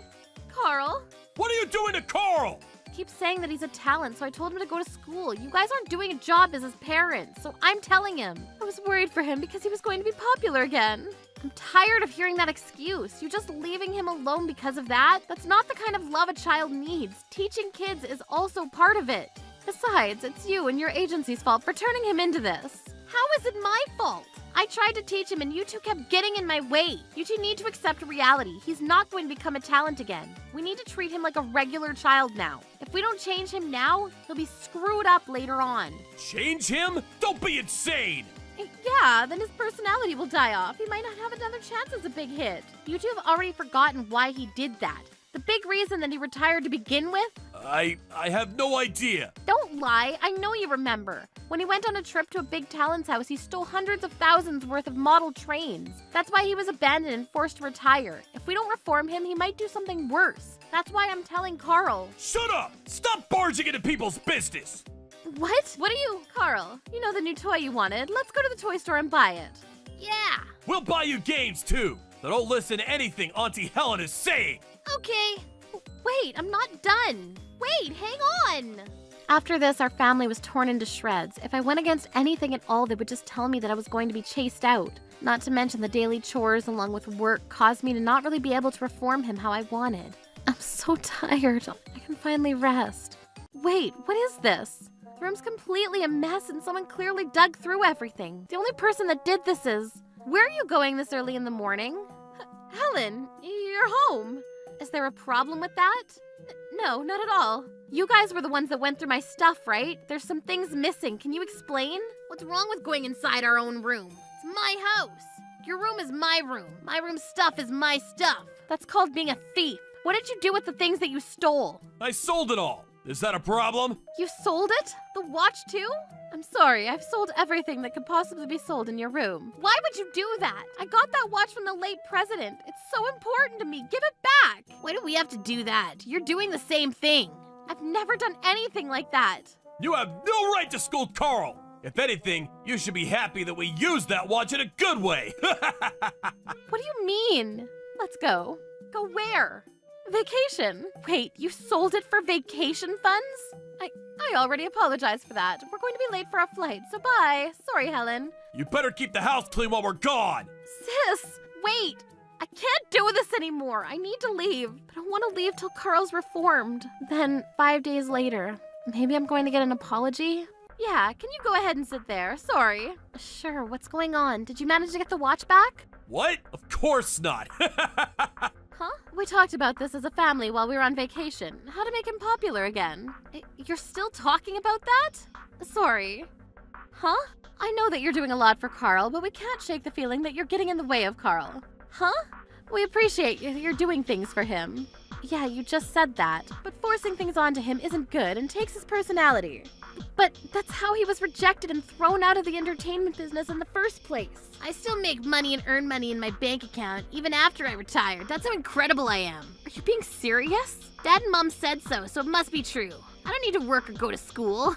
Carl? What are you doing to Carl? Keeps saying that he's a talent, so I told him to go to school. You guys aren't doing a job as his parents, so I'm telling him. I was worried for him because he was going to be popular again. I'm tired of hearing that excuse. You just leaving him alone because of that? That's not the kind of love a child needs. Teaching kids is also part of it. Besides, it's you and your agency's fault for turning him into this. How is it my fault? I tried to teach him and you two kept getting in my way. You two need to accept reality. He's not going to become a talent again. We need to treat him like a regular child now. If we don't change him now, he'll be screwed up later on. Change him? Don't be insane! Yeah, then his personality will die off. He might not have another chance as a big hit. You two have already forgotten why he did that. The big reason that he retired to begin with? I have no idea. Don't lie, I know you remember. When he went on a trip to a big talent's house, he stole hundreds of thousands worth of model trains. That's why he was abandoned and forced to retire. If we don't reform him, he might do something worse. That's why I'm telling Carl. Shut up! Stop barging into people's business! What? What are you? Carl, you know the new toy you wanted. Let's go to the toy store and buy it. Yeah. We'll buy you games too. So don't listen to anything Auntie Helen is saying. Okay. Wait, I'm not done. Wait, hang on. After this, our family was torn into shreds. If I went against anything at all, they would just tell me that I was going to be chased out. Not to mention the daily chores along with work caused me to not really be able to reform him how I wanted. I'm so tired. I can finally rest. Wait, what is this? The room's completely a mess and someone clearly dug through everything. The only person that did this is... Where are you going this early in the morning? Helen, you're home. Is there a problem with that? No, not at all. You guys were the ones that went through my stuff, right? There's some things missing. Can you explain? What's wrong with going inside our own room? It's my house. Your room is my room. My room's stuff is my stuff. That's called being a thief. What did you do with the things that you stole? I sold it all. Is that a problem? You sold it? The watch too? I'm sorry, I've sold everything that could possibly be sold in your room. Why would you do that? I got that watch from the late president. It's so important to me. Give it back. Why do we have to do that? You're doing the same thing. I've never done anything like that. You have no right to scold Carl. If anything, you should be happy that we used that watch in a good way. What do you mean? Let's go. Go where? Vacation. Wait, you sold it for vacation funds? I already apologized for that. We're going to be late for our flight, so bye. Sorry, Helen. You better keep the house clean while we're gone. Sis, wait. I can't do this anymore. I need to leave. But I want to leave till Carl's reformed. Then, 5 days later, maybe I'm going to get an apology? Yeah, can you go ahead and sit there? Sorry. Sure, what's going on? Did you manage to get the watch back? What? Of course not. Huh? We talked about this as a family while we were on vacation. How to make him popular again. You're still talking about that? Sorry. Huh? I know that you're doing a lot for Carl, but we can't shake the feeling that you're getting in the way of Carl. Huh? We appreciate you're doing things for him. Yeah, you just said that. But forcing things onto him isn't good and takes his personality. But that's how he was rejected and thrown out of the entertainment business in the first place. I still make money and earn money in my bank account, even after I retired. That's how incredible I am. Are you being serious? Dad and Mom said so it must be true. I don't need to work or go to school.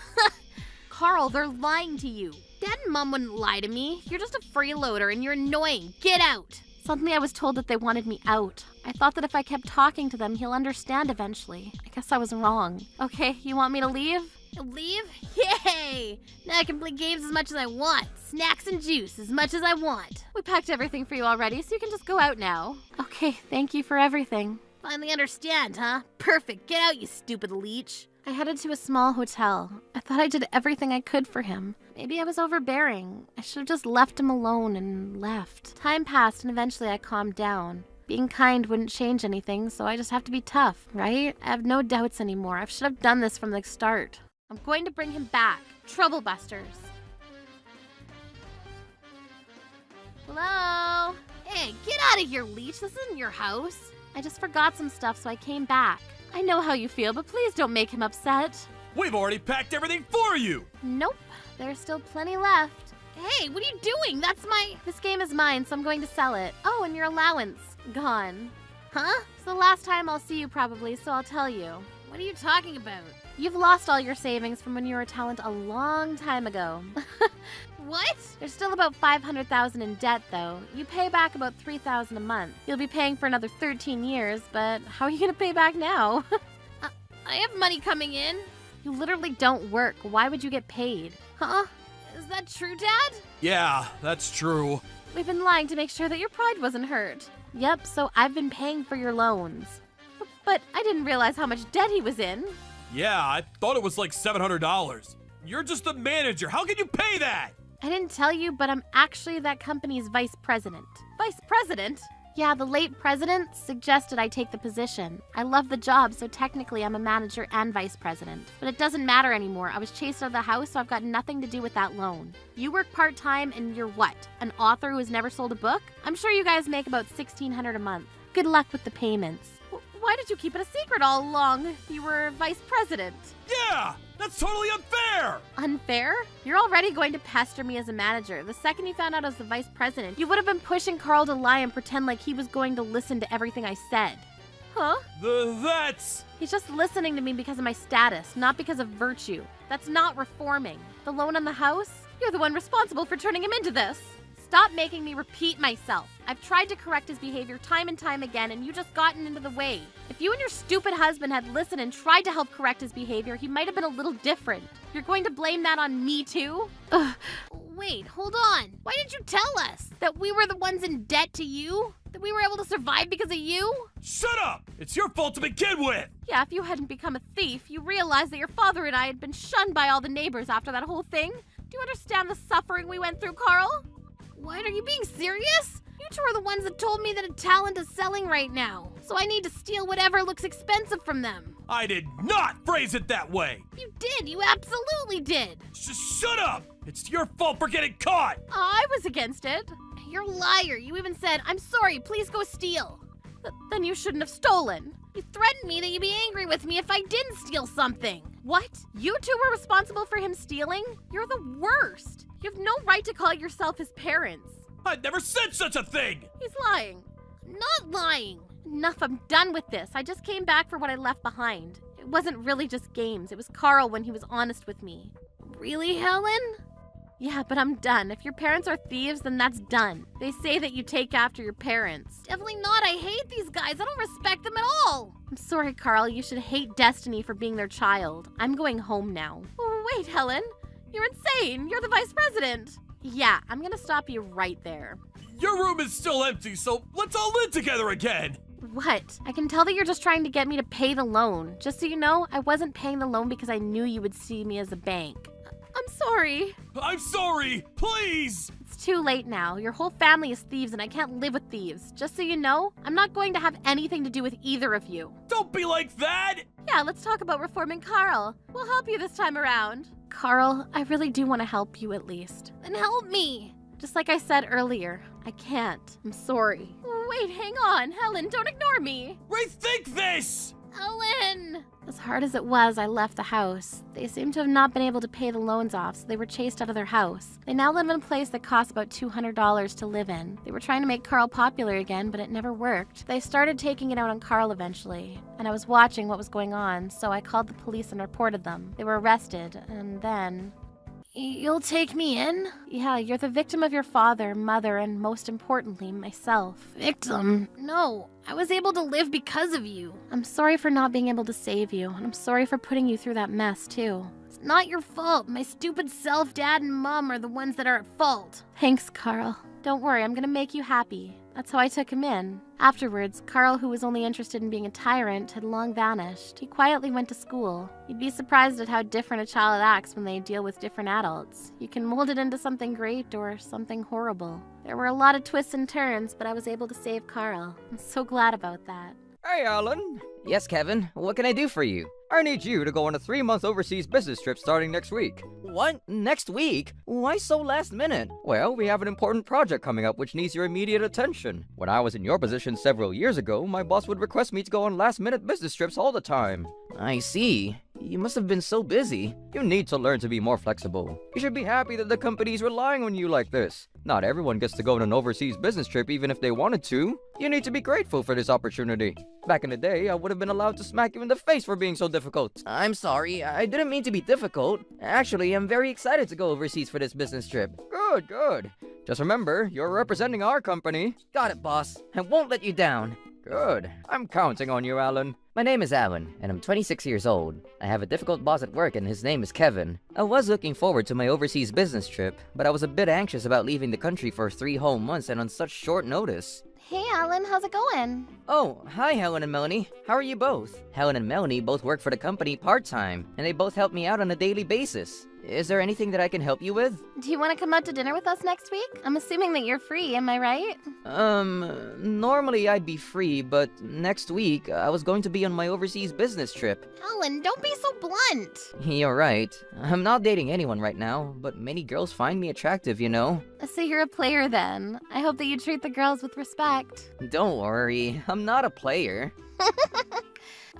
Carl, they're lying to you. Dad and Mom wouldn't lie to me. You're just a freeloader and you're annoying. Get out. Suddenly I was told that they wanted me out. I thought that if I kept talking to them, he'll understand eventually. I guess I was wrong. Okay, you want me to leave? Leave? Yay! Now I can play games as much as I want. Snacks and juice as much as I want. We packed everything for you already, so you can just go out now. Okay, thank you for everything. Finally understand, huh? Perfect. Get out, you stupid leech. I headed to a small hotel. I thought I did everything I could for him. Maybe I was overbearing. I should have just left him alone and left. Time passed and eventually I calmed down. Being kind wouldn't change anything, so I just have to be tough, right? I have no doubts anymore. I should have done this from the start. I'm going to bring him back. Troublebusters. Hello? Hey, get out of here, leech. This isn't your house. I just forgot some stuff, so I came back. I know how you feel, but please don't make him upset. We've already packed everything for you. Nope. There's still plenty left. Hey, what are you doing? That's my... This game is mine, so I'm going to sell it. Oh, and your allowance. Gone. Huh? It's the last time I'll see you probably, so I'll tell you. What are you talking about? You've lost all your savings from when you were a talent a long time ago. What? There's still about $500,000 in debt, though. You pay back about $3,000 a month. You'll be paying for another 13 years, but how are you going to pay back now? I have money coming in. You literally don't work. Why would you get paid? Huh? Is that true, Dad? Yeah, that's true. We've been lying to make sure that your pride wasn't hurt. Yep, so I've been paying for your loans. But I didn't realize how much debt he was in. Yeah, I thought it was like $700. You're just the manager. How can you pay that? I didn't tell you, but I'm actually that company's vice president. Vice president? Yeah, the late president suggested I take the position. I love the job, so technically I'm a manager and vice president. But it doesn't matter anymore. I was chased out of the house, so I've got nothing to do with that loan. You work part-time and you're what? An author who has never sold a book? I'm sure you guys make about $1,600 a month. Good luck with the payments. What Why did you keep it a secret all along? You were vice president. Yeah, that's totally unfair. Unfair? You're already going to pester me as a manager. The second you found out I was the vice president, you would have been pushing Carl to lie and pretend like he was going to listen to everything I said. Huh? That's... He's just listening to me because of my status, not because of virtue. That's not reforming. The loan on the house? You're the one responsible for turning him into this. Stop making me repeat myself. I've tried to correct his behavior time and time again, and you just gotten into the way. If you and your stupid husband had listened and tried to help correct his behavior, he might have been a little different. You're going to blame that on me too? Ugh. Wait, hold on. Why didn't you tell us that we were the ones in debt to you? That we were able to survive because of you? Shut up! It's your fault to begin with! Yeah, if you hadn't become a thief, you realize that your father and I had been shunned by all the neighbors after that whole thing. Do you understand the suffering we went through, Carl? What, are you being serious? You two are the ones that told me that a talent is selling right now, so I need to steal whatever looks expensive from them. I did not phrase it that way! You did, you absolutely did. Shut up! It's your fault for getting caught! I was against it. You're a liar. You even said, I'm sorry, please go steal. Then you shouldn't have stolen. You threatened me that you'd be angry with me if I didn't steal something. What? You two were responsible for him stealing? You're the worst. You have no right to call yourself his parents. I never said such a thing! He's lying. Not lying. Enough, I'm done with this. I just came back for what I left behind. It wasn't really just games. It was Carl when he was honest with me. Really, Helen? Yeah, but I'm done. If your parents are thieves, then that's done. They say that you take after your parents. Definitely not. I hate these guys. I don't respect them at all. I'm sorry, Carl. You should hate Destiny for being their child. I'm going home now. Oh, wait, Helen. You're insane. You're the vice president. Yeah, I'm gonna stop you right there. Your room is still empty, so let's all live together again! What? I can tell that you're just trying to get me to pay the loan. Just so you know, I wasn't paying the loan because I knew you would see me as a bank. I'm sorry. I'm sorry! Please! It's too late now. Your whole family is thieves and I can't live with thieves. Just so you know, I'm not going to have anything to do with either of you. Don't be like that! Yeah, let's talk about reforming Carl. We'll help you this time around. Carl, I really do want to help you at least. Then help me. Just like I said earlier, I can't. I'm sorry. Wait, hang on. Helen, don't ignore me. Rethink this! Helen! As hard as it was, I left the house. They seem to have not been able to pay the loans off, so they were chased out of their house. They now live in a place that costs about $200 to live in. They were trying to make Carl popular again, but it never worked. They started taking it out on Carl eventually, and I was watching what was going on, so I called the police and reported them. They were arrested, and then... You'll take me in? Yeah, you're the victim of your father, mother, and most importantly, myself. Victim? No, I was able to live because of you. I'm sorry for not being able to save you, and I'm sorry for putting you through that mess, too. It's not your fault. My stupid self, dad, and mom are the ones that are at fault. Thanks, Carl. Don't worry, I'm gonna make you happy. That's how I took him in. Afterwards, Carl, who was only interested in being a tyrant, had long vanished. He quietly went to school. You'd be surprised at how different a child acts when they deal with different adults. You can mold it into something great or something horrible. There were a lot of twists and turns, but I was able to save Carl. I'm so glad about that. Hey, Alan. Yes, Kevin. What can I do for you? I need you to go on a 3-month overseas business trip starting next week. What? Next week? Why so last minute? Well, we have an important project coming up which needs your immediate attention. When I was in your position several years ago, my boss would request me to go on last-minute business trips all the time. I see. You must have been so busy. You need to learn to be more flexible. You should be happy that the company's relying on you like this. Not everyone gets to go on an overseas business trip even if they wanted to. You need to be grateful for this opportunity. Back in the day, I would have been allowed to smack you in the face for being so difficult. I'm sorry, I didn't mean to be difficult. Actually, I'm very excited to go overseas for this business trip. Good, good. Just remember, you're representing our company. Got it, boss. I won't let you down. Good. I'm counting on you, Alan. My name is Alan, and I'm 26 years old. I have a difficult boss at work, and his name is Kevin. I was looking forward to my overseas business trip, but I was a bit anxious about leaving the country for 3 whole months and on such short notice. Hey, Alan, how's it going? Oh, hi, Helen and Melanie. How are you both? Helen and Melanie both work for the company part-time, and they both help me out on a daily basis. Is there anything that I can help you with? Do you want to come out to dinner with us next week? I'm assuming that you're free, am I right? Normally I'd be free, but next week I was going to be on my overseas business trip. Alan, don't be so blunt. You're right. I'm not dating anyone right now, but many girls find me attractive, you know? So you're a player then. I hope that you treat the girls with respect. Don't worry, I'm not a player.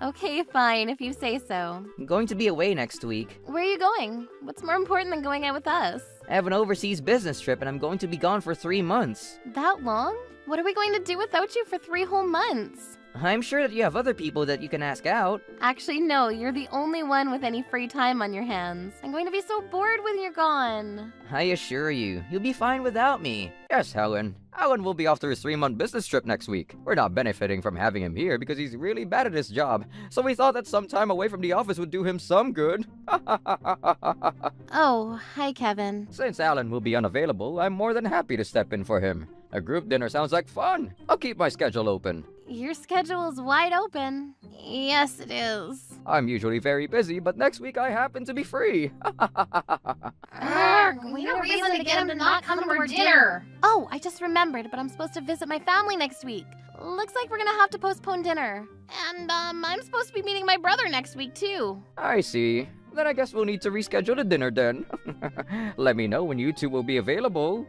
Okay, fine, if you say so. I'm going to be away next week. Where are you going? What's more important than going out with us? I have an overseas business trip and I'm going to be gone for 3 months. That long? What are we going to do without you for 3 whole months? I'm sure that you have other people that you can ask out. Actually, no, you're the only one with any free time on your hands. I'm going to be so bored when you're gone. I assure you, you'll be fine without me. Yes, Helen. Alan will be off to his 3-month business trip next week. We're not benefiting from having him here because he's really bad at his job, so we thought that some time away from the office would do him some good. Oh, hi, Kevin. Since Alan will be unavailable, I'm more than happy to step in for him. A group dinner sounds like fun. I'll keep my schedule open. Your schedule's wide open. Yes, it is. I'm usually very busy, but next week I happen to be free. We need a reason to get him to not come to our dinner. Oh, I just remembered, but I'm supposed to visit my family next week. Looks like we're gonna have to postpone dinner. And, I'm supposed to be meeting my brother next week, too. I see. Then I guess we'll need to reschedule the dinner then. Let me know when you two will be available.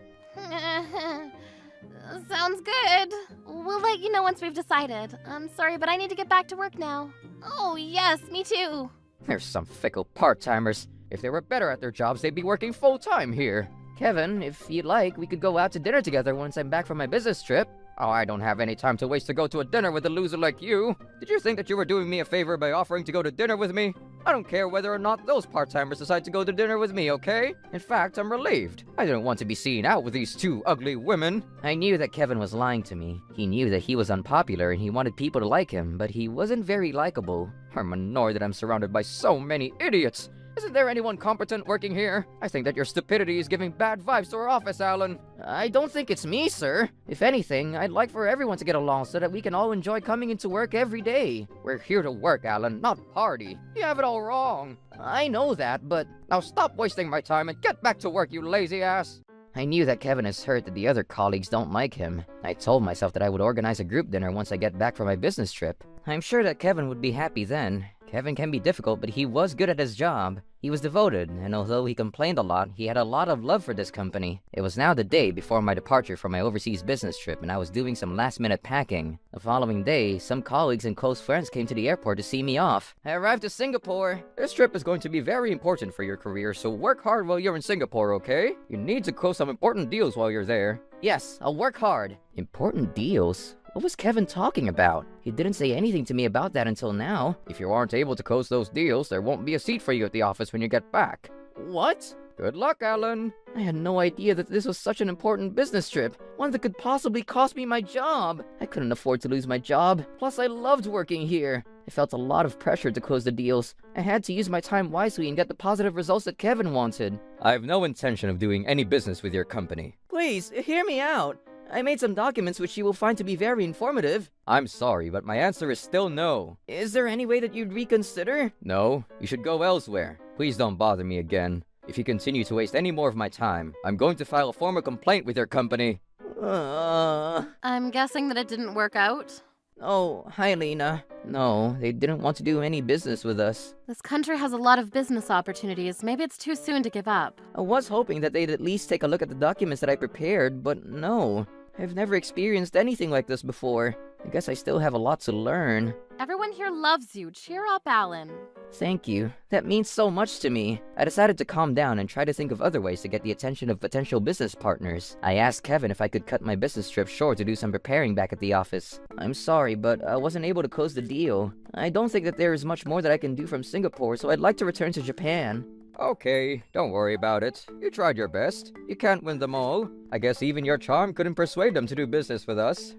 Sounds good. We'll let you know once we've decided. I'm sorry, but I need to get back to work now. Oh, yes, me too. There's some fickle part-timers. If they were better at their jobs, they'd be working full-time here. Kevin, if you'd like, we could go out to dinner together once I'm back from my business trip. Oh, I don't have any time to waste to go to a dinner with a loser like you. Did you think that you were doing me a favor by offering to go to dinner with me? I don't care whether or not those part-timers decide to go to dinner with me, okay? In fact, I'm relieved. I didn't want to be seen out with these 2 ugly women. I knew that Kevin was lying to me. He knew that he was unpopular and he wanted people to like him, but he wasn't very likable. I'm annoyed that I'm surrounded by so many idiots. Isn't there anyone competent working here? I think that your stupidity is giving bad vibes to our office, Alan. I don't think it's me, sir. If anything, I'd like for everyone to get along so that we can all enjoy coming into work every day. We're here to work, Alan, not party. You have it all wrong. I know that, but now stop wasting my time and get back to work, you lazy ass. I knew that Kevin is hurt that the other colleagues don't like him. I told myself that I would organize a group dinner once I get back from my business trip. I'm sure that Kevin would be happy then. Kevin can be difficult, but he was good at his job. He was devoted, and although he complained a lot, he had a lot of love for this company. It was now the day before my departure for my overseas business trip, and I was doing some last-minute packing. The following day, some colleagues and close friends came to the airport to see me off. I arrived to Singapore. This trip is going to be very important for your career, so work hard while you're in Singapore, okay? You need to close some important deals while you're there. Yes, I'll work hard. Important deals? What was Kevin talking about? He didn't say anything to me about that until now. If you aren't able to close those deals, there won't be a seat for you at the office when you get back. What? Good luck, Alan. I had no idea that this was such an important business trip, one that could possibly cost me my job. I couldn't afford to lose my job, plus I loved working here. I felt a lot of pressure to close the deals. I had to use my time wisely and get the positive results that Kevin wanted. I have no intention of doing any business with your company. Please, hear me out. I made some documents which you will find to be very informative. I'm sorry, but my answer is still no. Is there any way that you'd reconsider? No, you should go elsewhere. Please don't bother me again. If you continue to waste any more of my time, I'm going to file a formal complaint with your company. I'm guessing that it didn't work out. Oh, hi, Lena. No, they didn't want to do any business with us. This country has a lot of business opportunities. Maybe it's too soon to give up. I was hoping that they'd at least take a look at the documents that I prepared, but no. I've never experienced anything like this before. I guess I still have a lot to learn. Everyone here loves you. Cheer up, Alan. Thank you. That means so much to me. I decided to calm down and try to think of other ways to get the attention of potential business partners. I asked Kevin if I could cut my business trip short to do some preparing back at the office. I'm sorry, but I wasn't able to close the deal. I don't think that there is much more that I can do from Singapore, so I'd like to return to Japan. Okay, don't worry about it. You tried your best. You can't win them all. I guess even your charm couldn't persuade them to do business with us.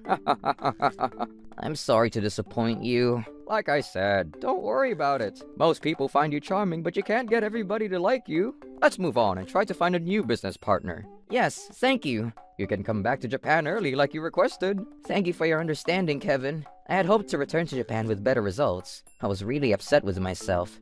I'm sorry to disappoint you. Like I said, don't worry about it. Most people find you charming, but you can't get everybody to like you. Let's move on and try to find a new business partner. Yes, thank you. You can come back to Japan early like you requested. Thank you for your understanding, Kevin. I had hoped to return to Japan with better results. I was really upset with myself.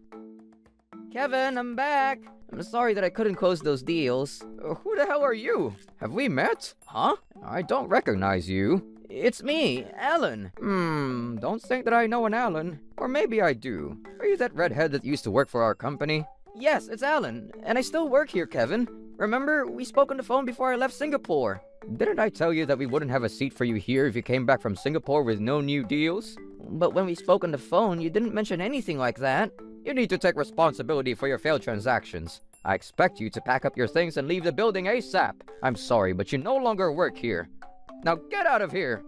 Kevin, I'm back. I'm sorry that I couldn't close those deals. Who the hell are you? Have we met? Huh? I don't recognize you. It's me, Alan. Don't think that I know an Alan. Or maybe I do. Are you that redhead that used to work for our company? Yes, it's Alan. And I still work here, Kevin. Remember, we spoke on the phone before I left Singapore. Didn't I tell you that we wouldn't have a seat for you here if you came back from Singapore with no new deals? But when we spoke on the phone, you didn't mention anything like that. You need to take responsibility for your failed transactions. I expect you to pack up your things and leave the building ASAP. I'm sorry, but you no longer work here. Now get out of here!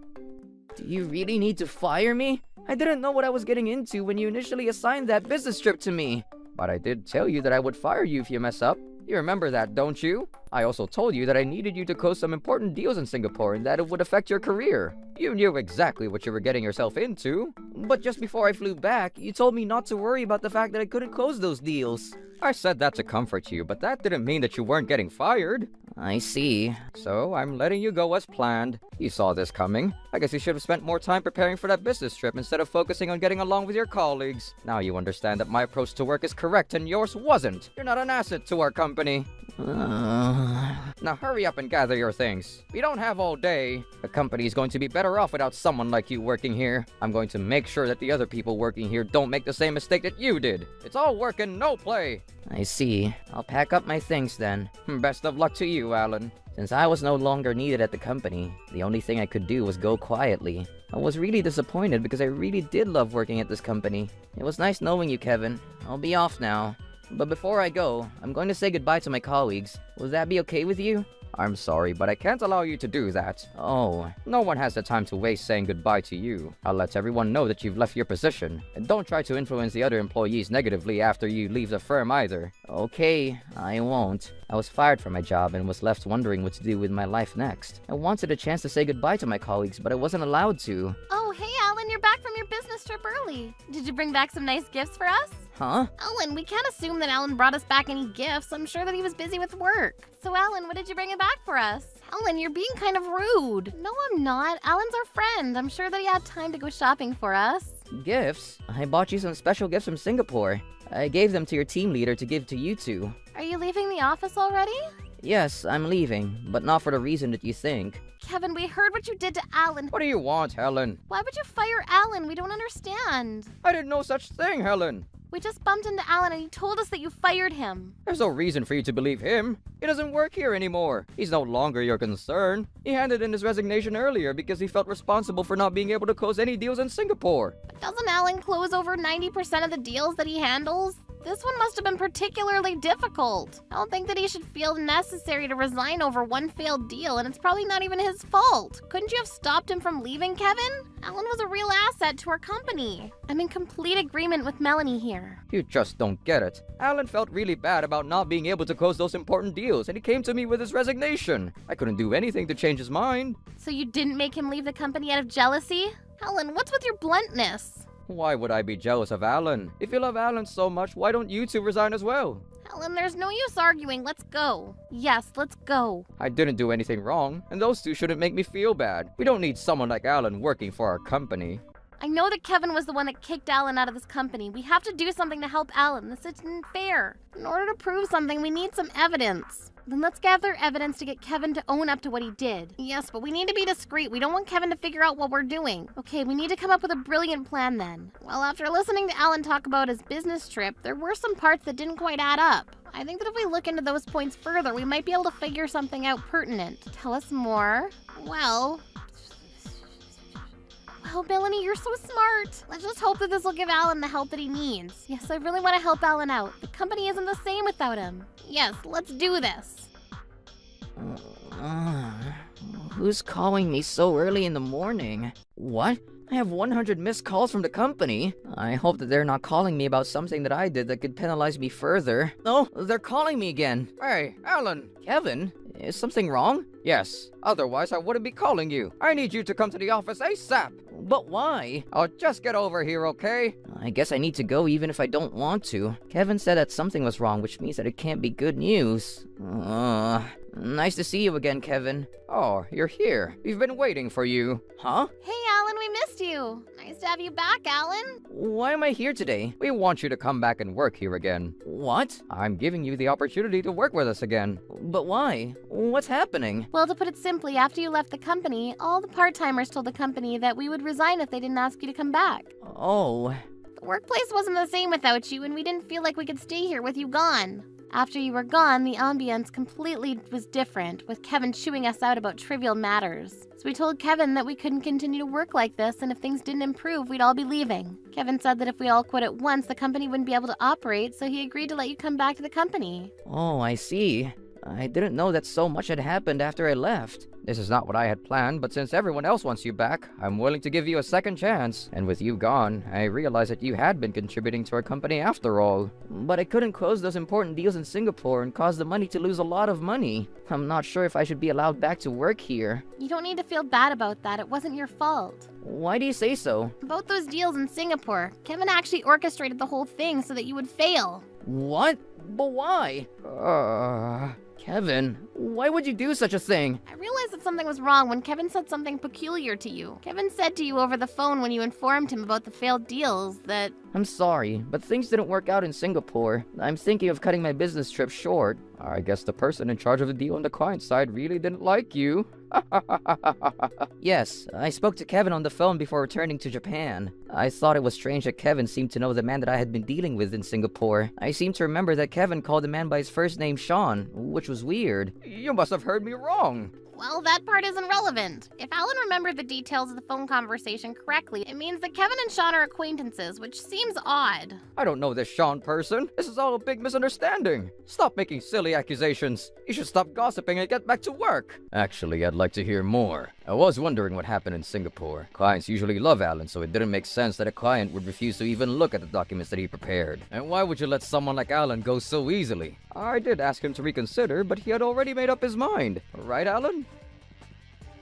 Do you really need to fire me? I didn't know what I was getting into when you initially assigned that business trip to me. But I did tell you that I would fire you if you mess up. You remember that, don't you? I also told you that I needed you to close some important deals in Singapore and that it would affect your career. You knew exactly what you were getting yourself into. But just before I flew back, you told me not to worry about the fact that I couldn't close those deals. I said that to comfort you, but that didn't mean that you weren't getting fired. I see. So I'm letting you go as planned. You saw this coming. I guess you should have spent more time preparing for that business trip instead of focusing on getting along with your colleagues. Now you understand that my approach to work is correct and yours wasn't. You're not an asset to our company. Now hurry up and gather your things. We don't have all day. The company is going to be better off without someone like you working here. I'm going to make sure that the other people working here don't make the same mistake that you did. It's all work and no play. I see. I'll pack up my things then. Best of luck to you, Alan. Since I was no longer needed at the company, the only thing I could do was go quietly. I was really disappointed because I really did love working at this company. It was nice knowing you, Kevin. I'll be off now. But before I go, I'm going to say goodbye to my colleagues. Will that be okay with you? I'm sorry, but I can't allow you to do that. Oh, no one has the time to waste saying goodbye to you. I'll let everyone know that you've left your position. And don't try to influence the other employees negatively after you leave the firm either. Okay, I won't. I was fired from my job and was left wondering what to do with my life next. I wanted a chance to say goodbye to my colleagues, but I wasn't allowed to. Oh, hey, Alan, you're back from your business trip early. Did you bring back some nice gifts for us? Huh? Alan, we can't assume that Alan brought us back any gifts. I'm sure that he was busy with work. So, Alan, what did you bring back for us? Alan, you're being kind of rude. No, I'm not. Alan's our friend. I'm sure that he had time to go shopping for us. Gifts? I bought you some special gifts from Singapore. I gave them to your team leader to give to you two. Are you leaving the office already? Yes, I'm leaving, but not for the reason that you think. Kevin, we heard what you did to Alan. What do you want, Helen? Why would you fire Alan? We don't understand. I did no such thing, Helen. We just bumped into Alan and he told us that you fired him. There's no reason for you to believe him. He doesn't work here anymore. He's no longer your concern. He handed in his resignation earlier because he felt responsible for not being able to close any deals in Singapore. But doesn't Alan close over 90% of the deals that he handles? This one must have been particularly difficult. I don't think that he should feel necessary to resign over one failed deal, and it's probably not even his fault. Couldn't you have stopped him from leaving, Kevin? Alan was a real asset to our company. I'm in complete agreement with Melanie here. You just don't get it. Alan felt really bad about not being able to close those important deals, and he came to me with his resignation. I couldn't do anything to change his mind. So you didn't make him leave the company out of jealousy? Alan, what's with your bluntness? Why would I be jealous of Alan? If you love Alan so much, why don't you two resign as well? Alan, there's no use arguing. Let's go. Yes, let's go. I didn't do anything wrong, and those two shouldn't make me feel bad. We don't need someone like Alan working for our company. I know that Kevin was the one that kicked Alan out of this company. We have to do something to help Alan. This isn't fair. In order to prove something, we need some evidence. Then let's gather evidence to get Kevin to own up to what he did. Yes, but we need to be discreet. We don't want Kevin to figure out what we're doing. Okay, we need to come up with a brilliant plan then. Well, after listening to Alan talk about his business trip, there were some parts that didn't quite add up. I think that if we look into those points further, we might be able to figure something out pertinent. Tell us more. Well, Melanie, you're so smart. Let's just hope that this will give Alan the help that he needs. Yes, I really want to help Alan out. The company isn't the same without him. Yes, let's do this. Who's calling me so early in the morning? What? I have 100 missed calls from the company. I hope that they're not calling me about something that I did that could penalize me further. Oh, they're calling me again. Hey, Alan. Kevin? Is something wrong? Yes. Otherwise, I wouldn't be calling you. I need you to come to the office ASAP. But why? Oh, just get over here, okay? I guess I need to go even if I don't want to. Kevin said that something was wrong, which means that it can't be good news. Nice to see you again, Kevin. Oh, you're here. We've been waiting for you. Huh? Hey, Alan, we missed you. Nice to have you back, Alan. Why am I here today? We want you to come back and work here again. What? I'm giving you the opportunity to work with us again. But why? What's happening? Well, to put it simply, after you left the company, all the part-timers told the company that we would resign if they didn't ask you to come back. Oh. The workplace wasn't the same without you, and we didn't feel like we could stay here with you gone. After you were gone, the ambience completely was different, with Kevin chewing us out about trivial matters. So we told Kevin that we couldn't continue to work like this, and if things didn't improve, we'd all be leaving. Kevin said that if we all quit at once, the company wouldn't be able to operate, so he agreed to let you come back to the company. Oh, I see. I didn't know that so much had happened after I left. This is not what I had planned, but since everyone else wants you back, I'm willing to give you a second chance. And with you gone, I realized that you had been contributing to our company after all. But I couldn't close those important deals in Singapore and cause the money to lose a lot of money. I'm not sure if I should be allowed back to work here. You don't need to feel bad about that. It wasn't your fault. Why do you say so? About those deals in Singapore, Kevin actually orchestrated the whole thing so that you would fail. What? But why? Kevin, why would you do such a thing? I realized that something was wrong when Kevin said something peculiar to you. Kevin said to you over the phone when you informed him about the failed deals that... I'm sorry, but things didn't work out in Singapore. I'm thinking of cutting my business trip short. I guess the person in charge of the deal on the client side really didn't like you. Yes, I spoke to Kevin on the phone before returning to Japan. I thought it was strange that Kevin seemed to know the man that I had been dealing with in Singapore. I seem to remember that Kevin called the man by his first name Sean, which was weird. You must have heard me wrong. Well, that part isn't relevant. If Alan remembered the details of the phone conversation correctly, it means that Kevin and Sean are acquaintances, which seems odd. I don't know this Sean person. This is all a big misunderstanding. Stop making silly accusations. You should stop gossiping and get back to work. Actually, I'd like to hear more. I was wondering what happened in Singapore. Clients usually love Alan, so it didn't make sense that a client would refuse to even look at the documents that he prepared. And why would you let someone like Alan go so easily? I did ask him to reconsider, but he had already made up his mind. Right, Alan?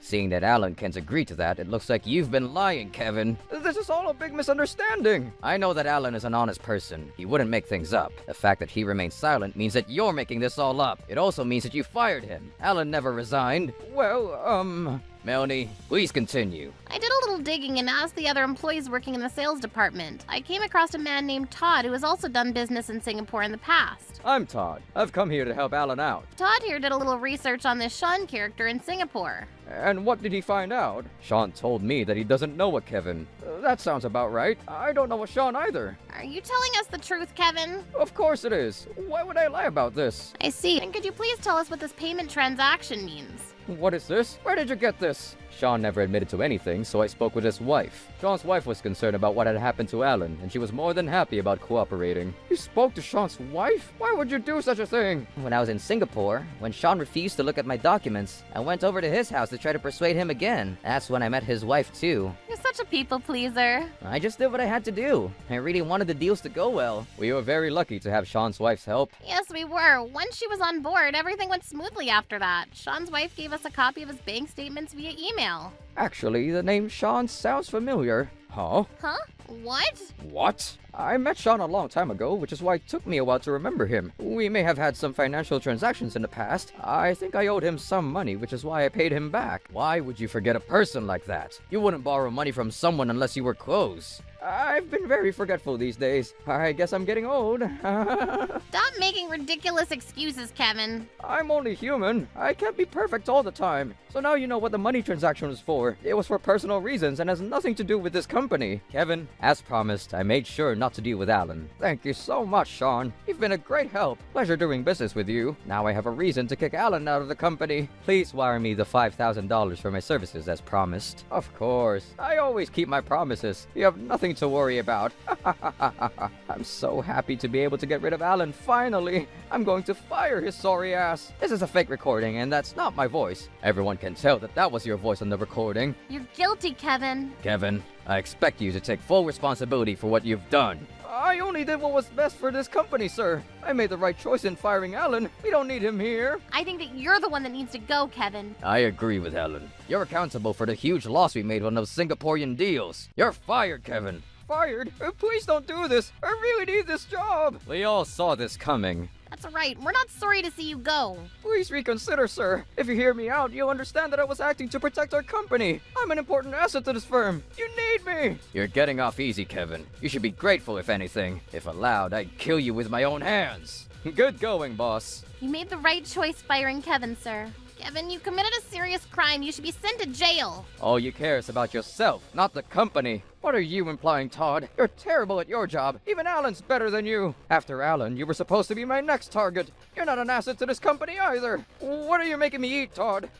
Seeing that Alan can't agree to that, it looks like you've been lying, Kevin. This is all a big misunderstanding. I know that Alan is an honest person. He wouldn't make things up. The fact that he remains silent means that you're making this all up. It also means that you fired him. Alan never resigned. Well, Melanie, please continue. I did a little digging and asked the other employees working in the sales department. I came across a man named Todd who has also done business in Singapore in the past. I'm Todd. I've come here to help Alan out. Todd here did a little research on this Sean character in Singapore. And what did he find out? Sean told me that he doesn't know a Kevin. That sounds about right. I don't know a Sean either. Are you telling us the truth, Kevin? Of course it is. Why would I lie about this? I see. And could you please tell us what this payment transaction means? What is this? Where did you get this? Sean never admitted to anything, so I spoke with his wife. Sean's wife was concerned about what had happened to Alan, and she was more than happy about cooperating. You spoke to Sean's wife? Why would you do such a thing? When I was in Singapore, when Sean refused to look at my documents, I went over to his house to try to persuade him again. That's when I met his wife too. You're such a people pleaser. I just did what I had to do. I really wanted the deals to go well. We were very lucky to have Sean's wife's help. Yes, we were. Once she was on board, everything went smoothly after that. Sean's wife gave us a copy of his bank statements via email. Actually, the name Sean sounds familiar. Huh? Huh? What? What? I met Sean a long time ago, which is why it took me a while to remember him. We may have had some financial transactions in the past. I think I owed him some money, which is why I paid him back. Why would you forget a person like that? You wouldn't borrow money from someone unless you were close. I've been very forgetful these days. I guess I'm getting old. Stop making ridiculous excuses, Kevin. I'm only human. I can't be perfect all the time. So now you know what the money transaction was for. It was for personal reasons and has nothing to do with this company. Kevin, as promised, I made sure not to deal with Alan. Thank you so much, Sean. You've been a great help. Pleasure doing business with you. Now I have a reason to kick Alan out of the company. Please wire me the $5,000 for my services as promised. Of course. I always keep my promises. You have nothing to worry about. I'm so happy to be able to get rid of Alan finally. I'm going to fire his sorry ass. This is a fake recording and that's not my voice. Everyone can tell that that was your voice on the recording. You're guilty, Kevin. Kevin, I expect you to take full responsibility for what you've done. I only did what was best for this company, sir. I made the right choice in firing Alan. We don't need him here. I think that you're the one that needs to go, Kevin. I agree with Alan. You're accountable for the huge loss we made on those Singaporean deals. You're fired, Kevin. Fired? Please don't do this. I really need this job. We all saw this coming. That's right. We're not sorry to see you go. Please reconsider, sir. If you hear me out, you'll understand that I was acting to protect our company. I'm an important asset to this firm. You need me. You're getting off easy, Kevin. You should be grateful, if anything. If allowed, I'd kill you with my own hands. Good going, boss. You made the right choice firing Kevin, sir. Kevin, you committed a serious crime. You should be sent to jail. All you care is about yourself, not the company. What are you implying, Todd? You're terrible at your job. Even Alan's better than you. After Alan, you were supposed to be my next target. You're not an asset to this company either. What are you making me eat, Todd?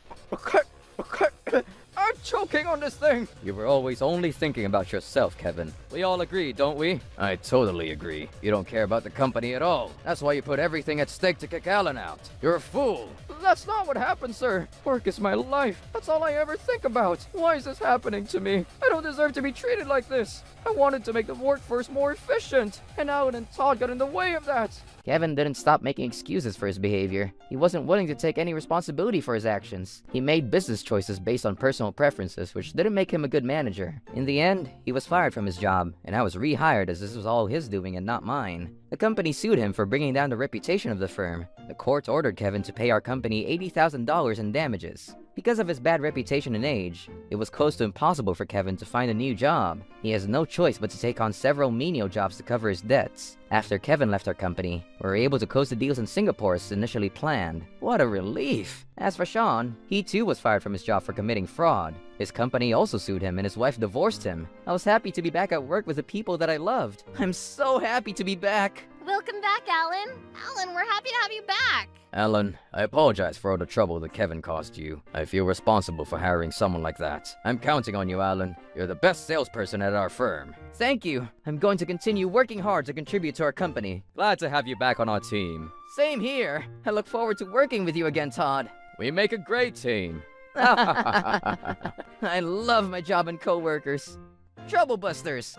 I'm choking on this thing. You were always only thinking about yourself, Kevin. We all agree, don't we? I totally agree. You don't care about the company at all. That's why you put everything at stake to kick Alan out. You're a fool. That's not what happened, sir. Work is my life. That's all I ever think about. Why is this happening to me? I don't deserve to be treated like this. I wanted to make the workforce more efficient, and Alan and Todd got in the way of that. Kevin didn't stop making excuses for his behavior. He wasn't willing to take any responsibility for his actions. He made business choices based on personal preferences, which didn't make him a good manager. In the end, he was fired from his job, and I was rehired as this was all his doing and not mine. The company sued him for bringing down the reputation of the firm. The court ordered Kevin to pay our company $80,000 in damages. Because of his bad reputation and age, it was close to impossible for Kevin to find a new job. He has no choice but to take on several menial jobs to cover his debts. After Kevin left our company, we were able to close the deals in Singapore as initially planned. What a relief! As for Sean, he too was fired from his job for committing fraud. His company also sued him and his wife divorced him. I was happy to be back at work with the people that I loved. I'm so happy to be back! Welcome back, Alan. Alan, we're happy to have you back. Alan, I apologize for all the trouble that Kevin caused you. I feel responsible for hiring someone like that. I'm counting on you, Alan. You're the best salesperson at our firm. Thank you. I'm going to continue working hard to contribute to our company. Glad to have you back on our team. Same here. I look forward to working with you again, Todd. We make a great team. I love my job and coworkers. Trouble Busters!